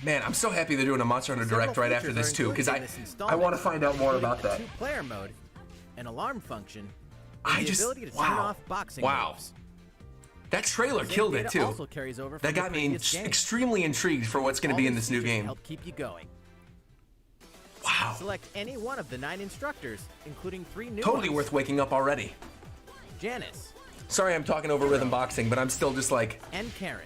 Man, I'm so happy they're doing a Monster Hunter Direct right after this too, because I want to find out more about that. Two-player mode, an alarm function, I and the just ability to turn wow, off boxing wow. moves. That trailer Save killed it data too. also carries over That from the got me previous game. extremely intrigued for what's going to be All in these this new features game. Help keep you going. Wow, Select any one of the 9 instructors, including 3 new totally ones. worth waking up already. Janice Sorry, I'm talking over Rhythm Boxing, but I'm still just like and Karen.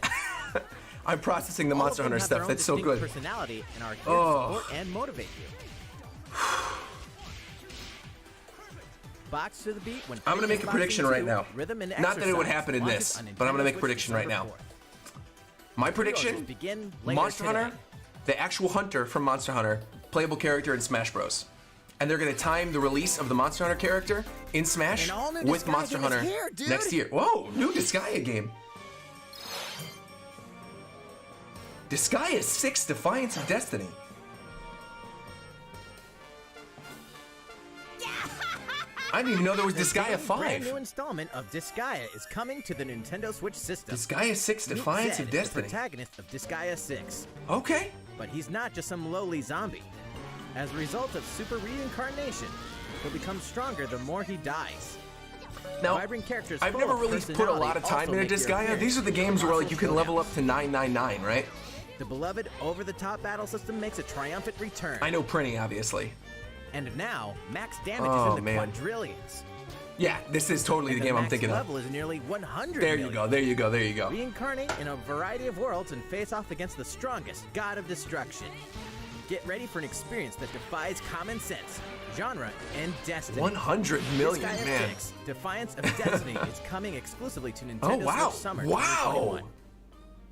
I'm processing the All of Monster them Hunter have their stuff. own That's so distinct good. Personality and are here Oh. to support and motivate you. Box to the beat when I'm gonna make a Fitness prediction Boxing right 2, now. Rhythm and Not that it would exercise happen in launches this, on but I'm gonna Nintendo make a Switch prediction right December now. 4th. My Pre-orders prediction: begin later Monster today. Hunter, the actual hunter from Monster Hunter, playable character in Smash Bros. And they're gonna time the release of the Monster Hunter character in Smash An all-new with Disgaea Monster game is Hunter here, dude. next year. Whoa, new Disgaea game. Disgaea 6: Defiance of Destiny. I didn't even know there was Disgaea Brand new 5. installment of Disgaea is coming to the Nintendo Switch system. Disgaea 6: Meet Defiance Zed, of the Destiny. protagonist of Disgaea 6. Okay. But he's not just some lowly zombie. As a result of super reincarnation, he'll become stronger the more he dies. Now, Vibrant characters I've full never of really put a lot of personality time also into make their Disgaea. appearance These are the in games where like console you can level showdowns. up to 999, right? The beloved over-the-top battle system makes a triumphant return. I know Prinny, obviously. And now, max damage Oh, is in the man. quadrillions. Yeah, this is totally the And game I'm max thinking of. level is nearly 100 There you million. go, there you go, there you go. Reincarnate in a variety of worlds and face off against the strongest god of destruction. Get ready for an experience that defies common sense, genre, and destiny. 100 million, Disgaea man. 6, Defiance of Destiny is coming exclusively to Nintendo Oh, wow. Switch Summer Wow. 2021.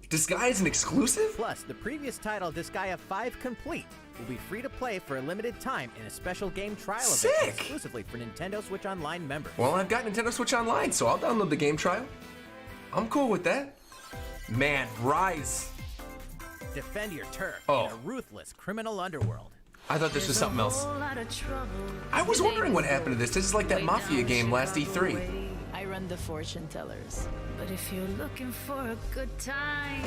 Disgaea is an exclusive? Plus, the previous title, Disgaea 5 Complete, will be free to play for a limited time in a special game trial event Sick. exclusively for Nintendo Switch Online members. Well, I've got Nintendo Switch Online, so I'll download the game trial. I'm cool with that. Man, Rise. Defend your turf Oh. in a ruthless criminal underworld. I thought this was something else. I was wondering what happened to this. This is like that Mafia game last E3. I run the fortune tellers. But if you're looking for a good time,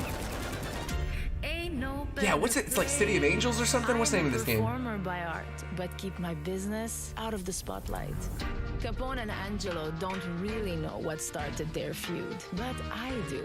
ain't no Yeah, what's it? It's like City of Angels or something? What's the name of this game? Performer by art, but keep my business out of the spotlight. Capone and Angelo don't really know what started their feud, but I do.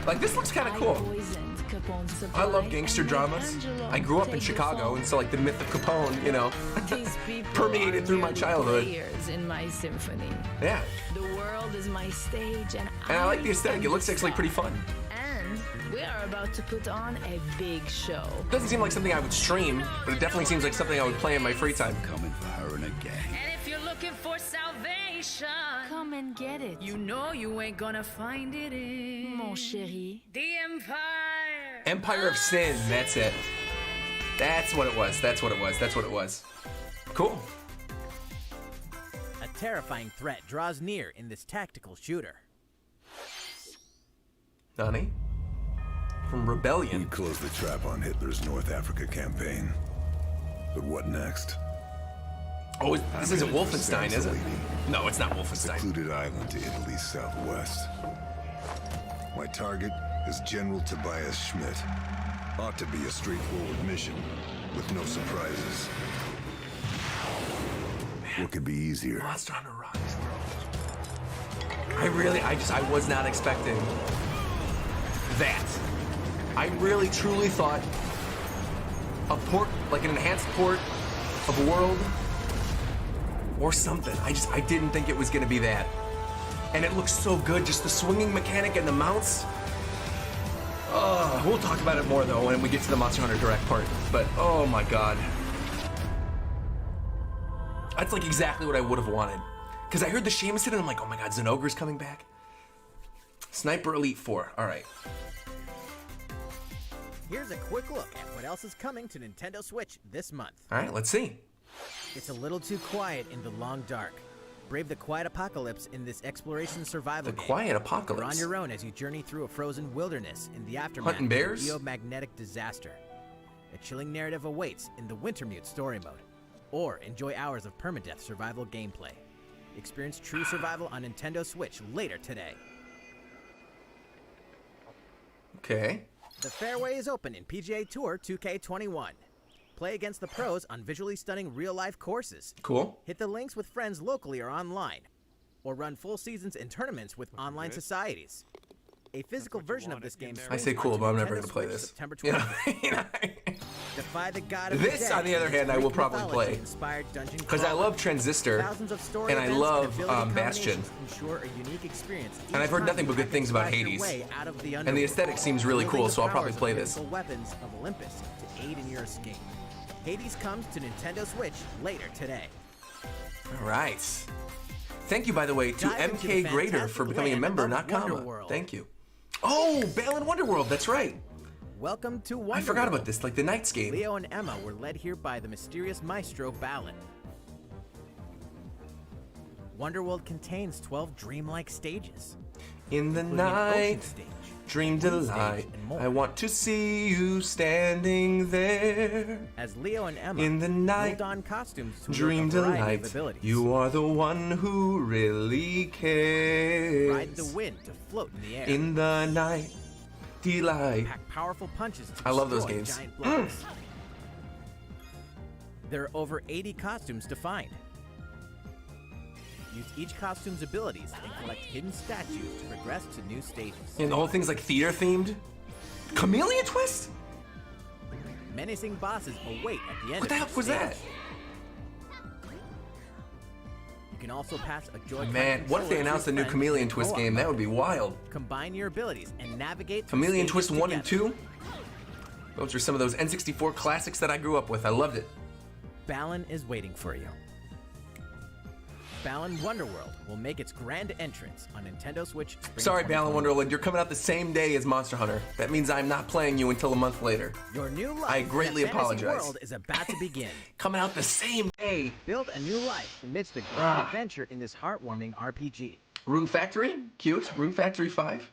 Like, this looks kind of I cool. poisoned Capone's supply I love gangster and made dramas. Angelo I grew up in take the Chicago, fall. and so like the myth of Capone, you know, These people permeated are through my merely childhood. players in my symphony. Yeah. The world is my stage, and And I like the aesthetic. am It looks the actually pretty star. fun. And we are about to put on a big show. Doesn't seem like something I would stream, but it definitely seems like something I would play in my free time. Coming for her and a gang. And if you're looking for salvation, come and get it. You know you ain't gonna find it in Mon chéri, the Empire. Empire of Sin, that's it. That's what it was. That's what it was. That's what it was. Cool. A terrifying threat draws near in this tactical shooter. Nani? From We Rebellion. closed the trap on Hitler's North Africa campaign. But what next? Oh, this isn't Wolfenstein, is it? No, it's not A Wolfenstein. secluded island to Italy's southwest. My target is General Tobias Schmidt. Ought to be a straightforward mission, with no surprises. What could be easier? Monster Hunter Rise. I was not expecting that. I really, truly thought a port, like an enhanced port of a world or something. I didn't think it was gonna be that. And it looks so good, just the swinging mechanic and the mounts. We'll talk about it more though when we get to the Monster Hunter Direct part. But oh my god. That's like exactly what I would have wanted. Because I heard the Sheamus hit and I'm like, oh my god, Zenogre's coming back. Sniper Elite 4, alright. Here's a quick look at what else is coming to Nintendo Switch this month. Alright, let's see. It's a little too quiet in the long dark. Brave the quiet apocalypse in this exploration survival The game. Quiet You're Apocalypse. on your own as you journey through a frozen wilderness in the aftermath Hunting of bears? a geomagnetic disaster. A chilling narrative awaits in the Wintermute story mode. Or enjoy hours of permadeath survival gameplay. Experience true survival on Nintendo Switch later today. Okay. The fairway is open in PGA Tour 2K21. Play against the pros on visually stunning real-life courses. Cool. Hit the links with friends locally or online. Or run full seasons and tournaments with online societies. A physical version of this game I say cool, but I'm never going to play this. September You 25th. know? Defy the god of This, the dead on the other in hand, I will Greek probably play. mythology-inspired dungeon Because I crawler. love Transistor, Thousands of story and I events love ability Bastion. combinations ensure a unique experience each And I've heard time nothing but you good things about splash your Hades. way out of the And the underworld, aesthetic seems really wielding cool, the so I'll probably powers of play this. mythical weapons of Olympus to aid in your escape. Hades comes to Nintendo Switch later today. All right. Thank you, by the way, to Dive into MK the Grader fantastic for becoming a land member, of not comma. Wonderworld. Thank you. Oh, Balan Wonderworld, that's right. Welcome to Wonderworld. I forgot about this, like the Knights game. Leo and Emma were led here by the mysterious maestro Balan. Wonderworld contains 12 dreamlike stages. In the including an ocean night, stage, dream moon delight. stage, and more. I want to see you standing there. As Leo and Emma In the night, will don costumes to dream wield a variety of delight. abilities. You are the one who really cares. Ride the wind to float in the air. In the night, delight. Pack powerful punches to I love those destroy games. giant blocks. There are over 80 costumes to find. Use each costume's abilities and collect hidden statues to progress to new stages. And the whole thing's like theater themed. Chameleon Twist? Menacing bosses await at the end What the of heck each was stage. that? You can also pass a Joy-Con Man, what if they controller to announced a new friends Chameleon in Twist co-op game? That mode. would be wild. Combine your abilities and navigate through Chameleon stages Twist 1 and together. 2? Those are some of those N64 classics that I grew up with. I loved it. Balan is waiting for you. Balan Wonderworld will make its grand entrance on Nintendo Switch. Spring Sorry, 2020. Balan Wonderland, you're coming out the same day as Monster Hunter. That means I'm not playing you until a month later. Your new life I greatly in a fantasy apologize. world is about to begin. Coming out the same day. Build a new life amidst the great Ah. adventure in this heartwarming RPG. Rune Factory? Cute. Rune Factory 5.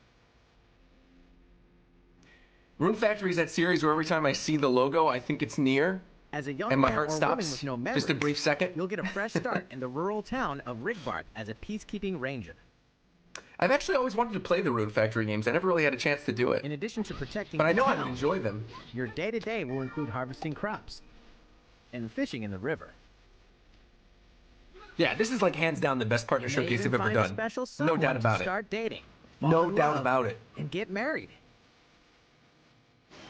Rune Factory is that series where every time I see the logo, I think it's near, As a young and my man heart or woman stops. with no Just a memories, brief second. you'll get a fresh start in the rural town of Rigbart as a peacekeeping ranger. I've actually always wanted to play the Rune Factory games. I never really had a chance to do it. In addition to protecting But I the know I town, would enjoy them. your day-to-day will include harvesting crops and fishing in the river. Yeah, this is like hands down the best partner You may showcase even I've ever find a done. special No someone doubt to about it. Start dating, fall No in doubt love, about it. and get married.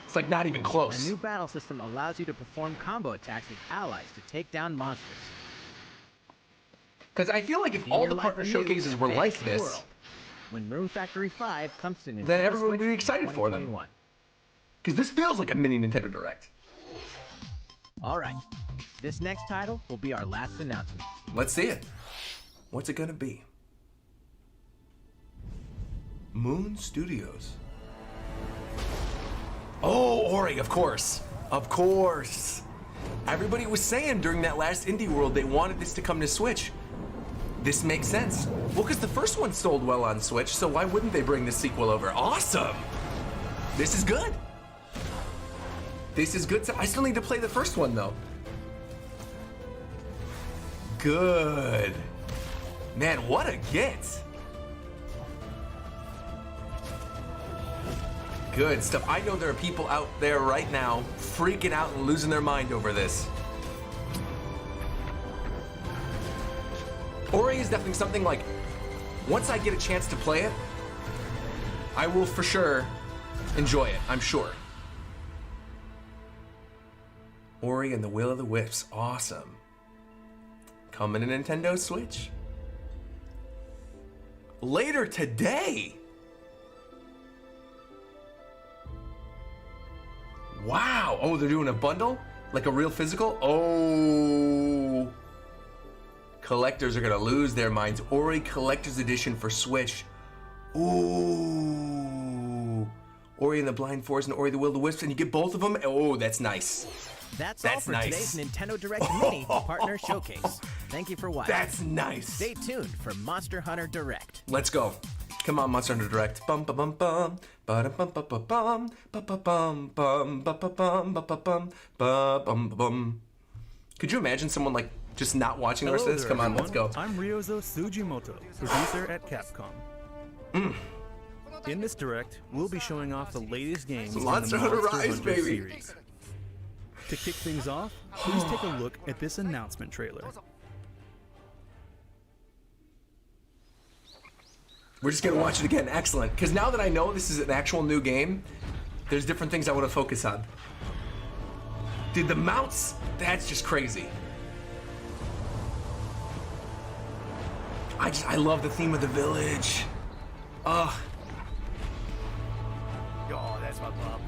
It's like not even A close. new battle system allows you to perform combo attacks with allies to take down monsters. Because I feel like if In all your the life partner anew showcases in were like fantasy this, world. When Rune Factory 5 comes to Nintendo then everyone would Switch be in excited for them. 2021. because this feels like a mini Nintendo Direct. All right, this next title will be our last announcement. Let's see it. What's it gonna be? Moon Studios. Oh, Ori, of course. Of course. Everybody was saying during that last Indie World they wanted this to come to Switch. This makes sense. Well, because the first one sold well on Switch, so why wouldn't they bring the sequel over? Awesome! This is good. This is good. I still need to play the first one, though. Good. Man, what a get. Good stuff. I know there are people out there right now freaking out and losing their mind over this. Ori is definitely something like, once I get a chance to play it, I will for sure enjoy it, I'm sure. Ori and the Will of the Wisps, awesome. Coming to Nintendo Switch. Later today. Wow. Oh, they're doing a bundle? Like a real physical? Oh. Collectors are going to lose their minds. Ori Collector's Edition for Switch. Ooh. Ori and the Blind Forest and Ori the Will of the Wisps, and you get both of them? Oh, that's nice. That's all for nice. today's Nintendo Direct Mini Partner Showcase. Thank you for watching. That's nice. Stay tuned for Monster Hunter Direct. Let's go. Come on, Monster Hunter Direct. Bum ba bum bum. Ba da bum ba ba bum. Ba ba bum bum ba ba bum ba ba bum ba bum bum. Could you imagine someone like just not watching the rest of this? Come on, let's go. I'm Ryozo Tsujimoto, producer at Capcom. In this direct, we'll be showing off the latest games in the Monster Hunter Rise, baby. series. To kick things off, please take a look at this announcement trailer. We're just gonna watch it again. Excellent. Because now that I know this is an actual new game, there's different things I want to focus on. Dude, the mounts, that's just crazy. I love the theme of the village. Ugh. Oh, that's my pop.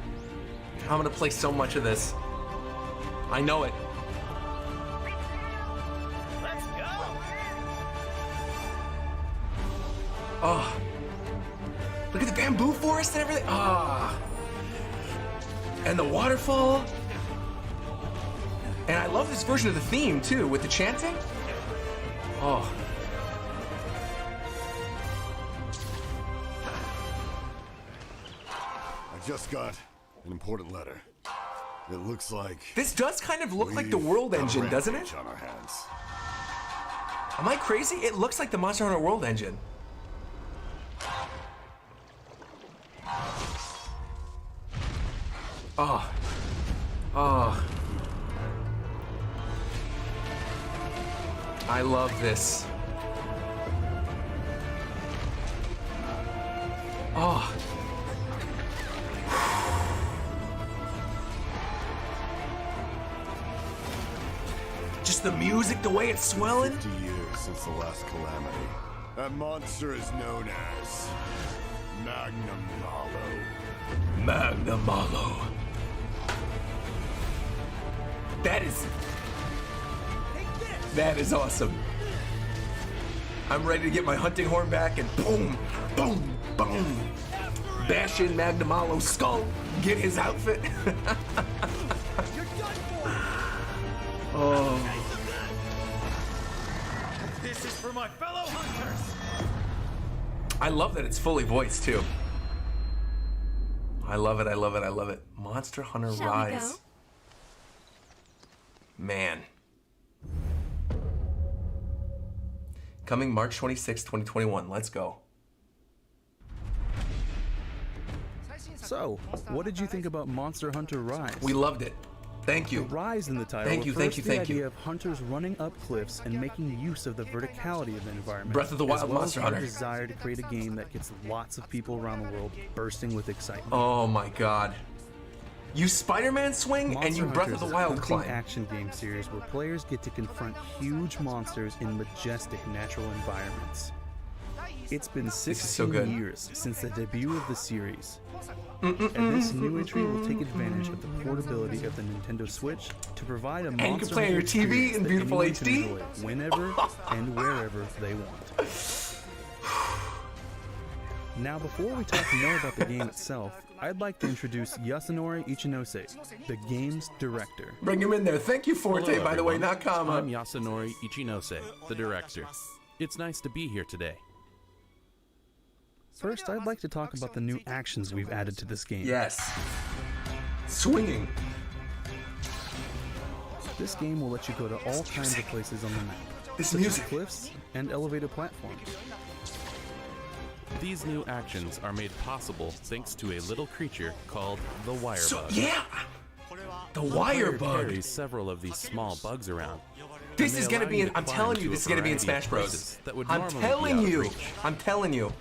I'm gonna play so much of this. I know it. Let's go! Oh. Look at the bamboo forest and everything. Ah. And the waterfall. And I love this version of the theme too, with the chanting. Oh. I just got an important letter. It looks like This does kind of look like the World Engine, doesn't it? on our hands. Am I crazy? It looks like the Monster Hunter World Engine. Oh. Oh. I love this. Oh. Just the music, the way it's swelling. 50 years since the last calamity. That monster is known as Magnum Malo. Magnum Malo. That is awesome. I'm ready to get my hunting horn back and boom, boom, boom. Bash in Magnum Malo's skull. Get his outfit. Oh. This is for my fellow hunters! I love that it's fully voiced too. I love it, I love it, I love it. Monster Hunter Shall we Rise. go? Man. Coming March 26, 2021. Let's go. So, what did you think about Monster Hunter Rise? We loved it. Thank you. The rise in the title Thank you, refers thank you, to the thank you. idea of hunters running up cliffs and making use of the verticality of the environment. Breath of the Wild as well Monster as our Hunter. desire to create a game that gets lots of people around the world bursting with excitement. Oh my god. You Spider-Man swing and you Monster Breath Hunter of the is a Wild hunting climb. action game series where players get to confront huge monsters in majestic natural environments. It's been 16 is so good. years since the debut of the series, and this new entry will take advantage of the portability of the Nintendo Switch to provide a you can Monster play on your Hunter TV experience in that beautiful anyone can HD. enjoy whenever and wherever they want. Now, before we talk more about the game itself, I'd like to introduce Yasunori Ichinose, the game's director. Bring him in there. Thank you, Forte, Hello, by the way, everyone. not comma. I'm Yasunori Ichinose, the director. It's nice to be here today. First, I'd like to talk about the new actions we've added to this game. Yes. Swinging. This game will let you go to all kinds of places on the map, This such as music. cliffs and elevated platforms. These new actions are made possible thanks to a little creature called the wire bug. Yeah. The wire Player bug. carries several of these small bugs around. This and is they gonna allow be you in, to I'm climb telling to you, a this is gonna be in variety of Smash Bros. places that would I'm normally telling be out of you. reach. I'm telling you.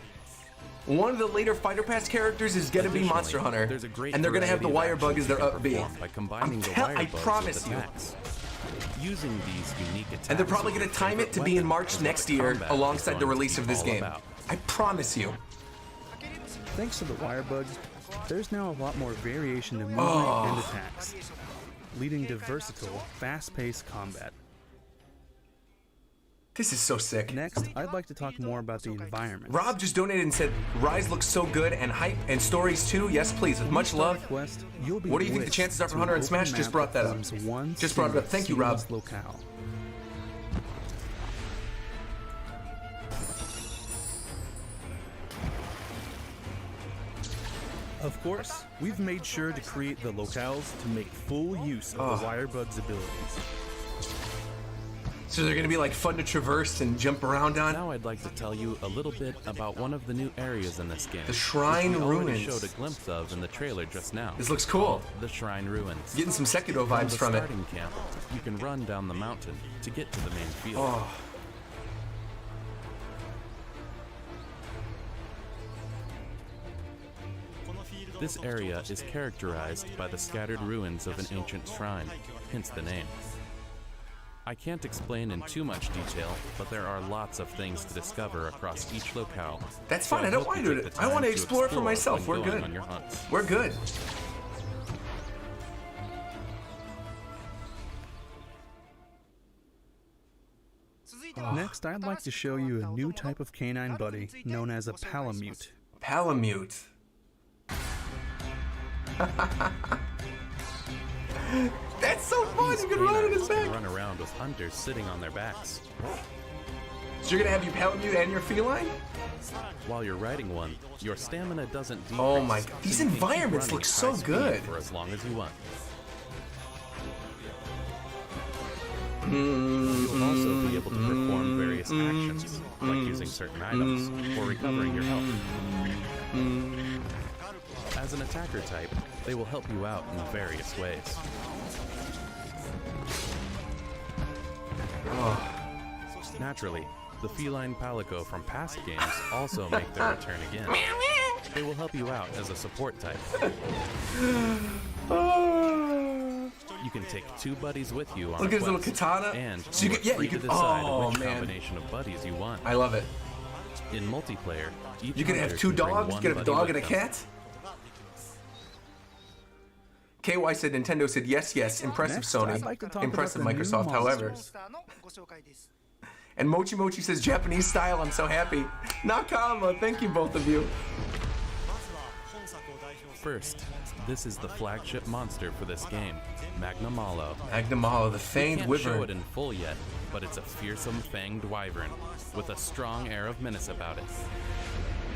One of the later Fighter Pass characters is gonna be Monster Additionally, Hunter, there's a great and they're gonna have the variety of wire bug as actions their you can up B. perform by combining the I wire bugs with promise you. attacks. Using these unique attacks. And they're probably with going your to time it favorite to be in weapon March is what next the year combat is alongside the going to release be of this all game. about. I promise you. Thanks to the wire bugs, there's now a lot more variation to movement and attacks, leading to versatile, fast-paced combat. This is so sick. Next, I'd like to talk more about the environment. Rob just donated and said, Rise looks so good and hype and stories too. Yes, please, with much love. Quest, you'll be What do you think the chances are for Hunter and Smash? Just brought that up. Just brought it up. Thank you, Rob. Locale. Of course, we've made sure to create the locales to make full use of the Wirebug's abilities. So they're going to be like fun to traverse and jump around on? Now I'd like to tell you a little bit about one of the new areas in this game. The Shrine which we already Ruins. showed a glimpse of in the trailer just now. This looks cool. The Shrine Ruins. Getting some Sekiro vibes from it. Starting camp, you can run down the mountain to get to the main field. Oh. This area is characterized by the scattered ruins of an ancient shrine, hence the name. I can't explain in too much detail, but there are lots of things to discover across each locale. That's so fine, I don't hope want you to take do it. the I want to time explore it for myself. when We're going good. on your hunts. We're good. Next, I'd like to show you a new type of canine buddy known as a palamute. Palamute. That's so fun! These You can run on his canines can back! run around with hunters sitting on their backs. So you're gonna have you Palamute and your feline? While you're riding one, your stamina doesn't decrease. Oh my god, these so you can keep environments running look at so high speed good. for as long as you want. You'll also be able to perform various actions, like using certain items or recovering your health. As an attacker type, they will help you out in various ways. Naturally, the feline palico from past games also make their return again. They will help you out as a support type. You can take two buddies with you on Look a at his little quest, katana. and So you are can- yeah, free you to can- decide oh, which man. combination of buddies you want. I love it. In multiplayer, each You can have hunter two can bring dogs, you one can have a buddy dog and a with them. cat. KY said Nintendo said yes, yes. Impressive Next, Sony. I'd like to talk Impressive about the new Microsoft, however. And Mochi Mochi says Japanese style, I'm so happy. Nakama, thank you both of you. First, this is the flagship monster for this game, Magnamalo. Magnamalo, the We fanged can't show it wyvern. in full yet, but it's a fearsome fanged wyvern with a strong air of menace about it.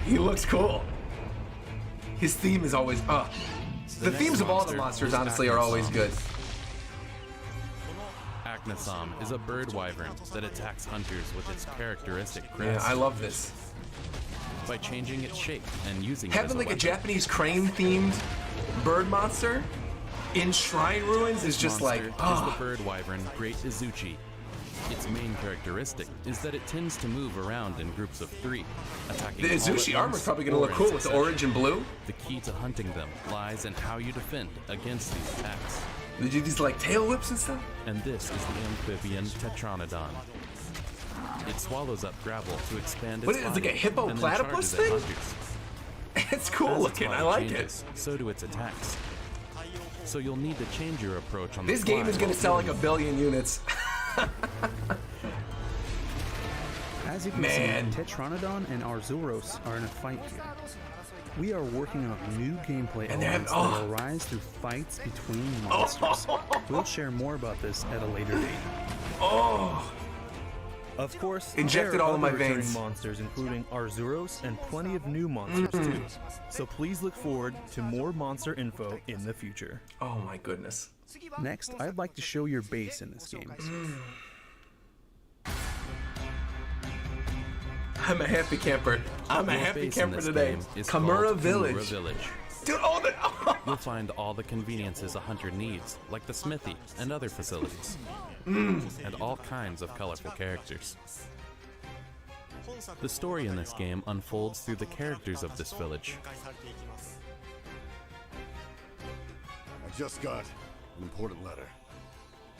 He looks cool. His theme is always, the next themes of all the monster monsters, is honestly, are always Aknesam. good. Aknesam is a bird wyvern that attacks hunters with its characteristic Yeah, crest. I love this. By changing its shape and using it as Having like a weapon. Japanese crane-themed bird monster in Shrine Ruins is just like, Monster is the bird wyvern Great Izuchi. Its main characteristic is that it tends to move around in groups of 3, attacking the all Izuchi at armor's once probably gonna or look in cool with the succession. orange and blue. The key to hunting them lies in how you defend against these attacks. They do these like tail whips and stuff. And this is the amphibian Tetranodon. It swallows up gravel to expand its What is it, body like a hippo and then platypus charges at thing? hunters. It's cool As its looking. I body like changes, so do its attacks. So you'll need to change your approach on it. This the game fly is gonna while sell like doing 1 billion units. As you can Man. see, Tetranodon and Arzuros are in a fight here. We are working on new gameplay And they're elements having- that will arise through fights between monsters. We'll share more about this at a later date. Oh, Of course, Injected there are all in my other returning veins. monsters, including Arzuros and plenty of new monsters too. So please look forward to more monster info in the future. oh my goodness. Next, I'd like to show your base in this game. I'm a happy camper. I'm a Your happy base in camper this today. game is Kamura called Village. Kamura Village. Dude, all the You'll find all the conveniences a hunter needs, like the smithy and other facilities. And all kinds of colorful characters. The story in this game unfolds through the characters of this village. I just got an important letter.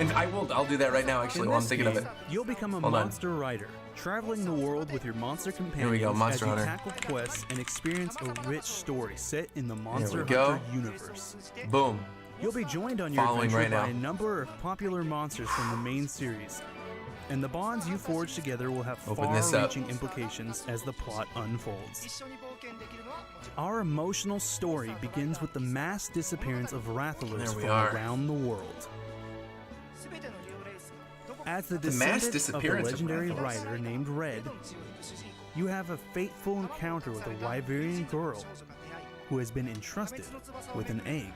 And I'll do that right now, actually, while I'm thinking of it. You'll become a Hold on. monster rider, traveling the world with your monster companions we go, Monster as you Hunter. tackle quests and experience a rich story set in the Monster we go. Hunter universe. Boom. You'll be joined on your Following adventure right by now. a number of popular monsters from the main series, and the bonds you forge together will have Open this up. far-reaching implications as the plot unfolds. Our emotional story begins with the mass disappearance of Rathalos There we from are. around the world. As the mass descendant of a disappearance of legendary Rathalos. writer named Red, you have a fateful encounter with a Wyverian girl who has been entrusted with an egg.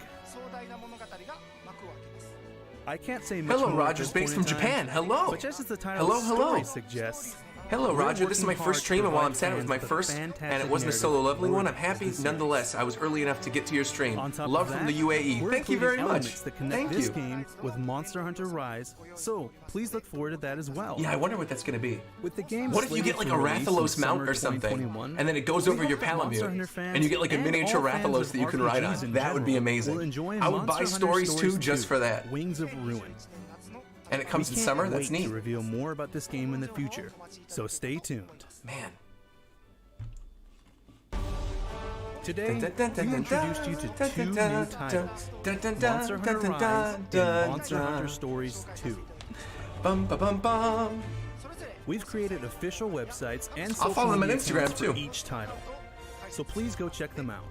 I can't say much Hello, more at this RogersBase point from in time, Japan. Hello. But just as the title Hello, of the hello. story suggests, Hello, we're Roger. This is my working first hard to stream, and while I'm provide sad it was my fans with a first, and fantastic it wasn't a narrative solo lovely one, I'm worthy of happy the series. nonetheless. I was early enough to get to your stream. On top Love of from that, the UAE. we're Thank you including very elements much. that connect Thank this you. game with Monster Hunter Rise, so please look forward to that as well. Yeah, I wonder what that's going to be. With the game What if you slated get like for a release in Rathalos mount summer or something, 2021, and then it goes we over hope your that Monster Hunter Palamute, fans and you get like a and miniature all fans Rathalos of that you can ride RPGs on. in That would be general amazing. will enjoy I would buy Monster Hunter stories too just 2, for that. Wings of Ruin. And it comes We in can't summer. wait That's neat. to reveal more about this game in the future, so stay tuned. Man. Today, we introduced you to two new titles, Monster Hunter Rise and Monster Hunter Stories 2. Bum, ba, bum, bum. We've created official websites and I'll social follow them on media Instagram, accounts for too. each title, so please go check them out.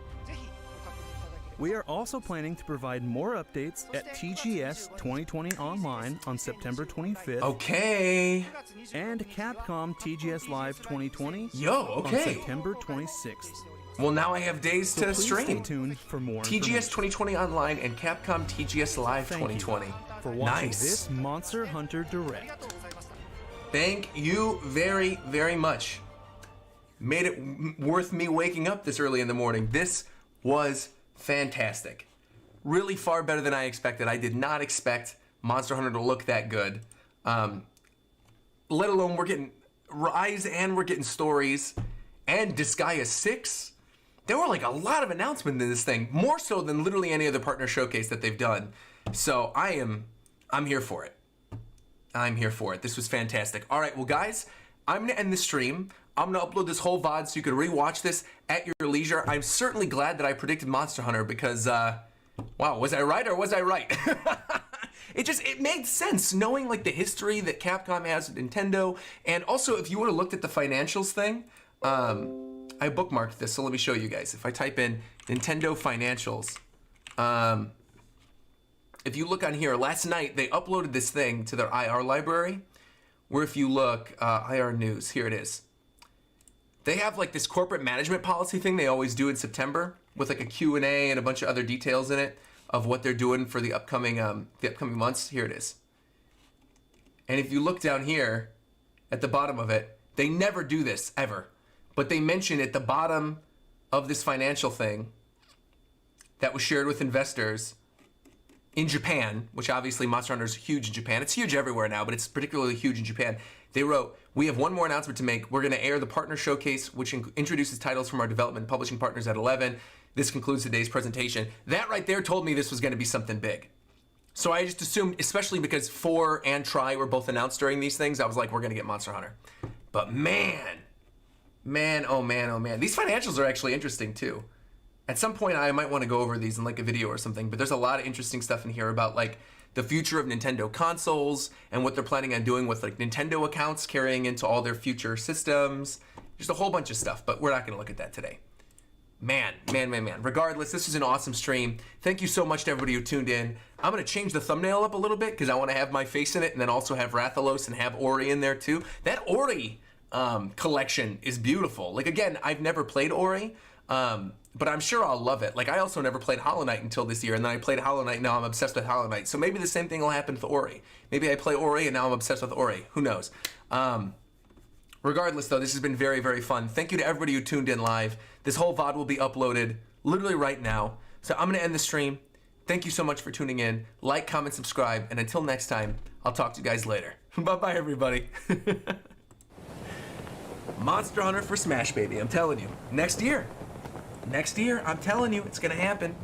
We are also planning to provide more updates at TGS 2020 Online on September 25th. Okay. And Capcom TGS Live 2020 Yo, okay. on September 26th. Well, now I have days So to please stream. stay tuned for more TGS information. 2020 Online and Capcom TGS Live Thank 2020. you for watching Nice. this Monster Hunter Direct. Thank you very, very much. Made it worth me waking up this early in the morning. This was fantastic. Really far better than I expected. I did not expect Monster Hunter to look that good. Let alone we're getting Rise and we're getting stories and Disgaea 6. There were like a lot of announcements in this thing, more so than literally any other partner showcase that they've done. So I'm here for it. I'm here for it. This was fantastic. All right, well, guys, I'm going to end the stream. I'm going to upload this whole VOD so you can rewatch this at your leisure. I'm certainly glad that I predicted Monster Hunter because, wow, was I right or was I right? It made sense knowing like the history that Capcom has with Nintendo. And also, if you would have looked at the financials thing, I bookmarked this, so let me show you guys. If I type in Nintendo financials, if you look on here, last night they uploaded this thing to their IR library, where if you look, IR news, here it is. They have like this corporate management policy thing they always do in September with like a Q&A and a bunch of other details in it of what they're doing for the upcoming months. Here it is. And if you look down here at the bottom of it, they never do this ever, but they mention at the bottom of this financial thing that was shared with investors in Japan, which obviously Monster Hunter is huge in Japan. It's huge everywhere now, but it's particularly huge in Japan. They wrote, "We have one more announcement to make. We're going to air the partner showcase, which introduces titles from our development and publishing partners at 11. This concludes today's presentation." That right there told me this was going to be something big. So I just assumed, especially because 4 and Try were both announced during these things, I was like, we're going to get Monster Hunter. But man, oh man. These financials are actually interesting too. At some point, I might want to go over these in like a video or something, but there's a lot of interesting stuff in here about like the future of Nintendo consoles and what they're planning on doing with like Nintendo accounts carrying into all their future systems. Just a whole bunch of stuff, but we're not going to look at that today. Man. Regardless, this was an awesome stream. Thank you so much to everybody who tuned in. I'm going to change the thumbnail up a little bit because I want to have my face in it and then also have Rathalos and have Ori in there too. That Ori collection is beautiful. Like, again, I've never played Ori, but I'm sure I'll love it. Like, I also never played Hollow Knight until this year, and then I played Hollow Knight, now I'm obsessed with Hollow Knight. So maybe the same thing will happen with Ori. Maybe I play Ori, and now I'm obsessed with Ori. Who knows? Regardless, though, this has been very, very fun. Thank you to everybody who tuned in live. This whole VOD will be uploaded literally right now. So I'm going to end the stream. Thank you so much for tuning in. Like, comment, subscribe, and until next time, I'll talk to you guys later. Bye-bye, everybody. Monster Hunter for Smash, baby. I'm telling you. Next year, I'm telling you, it's going to happen.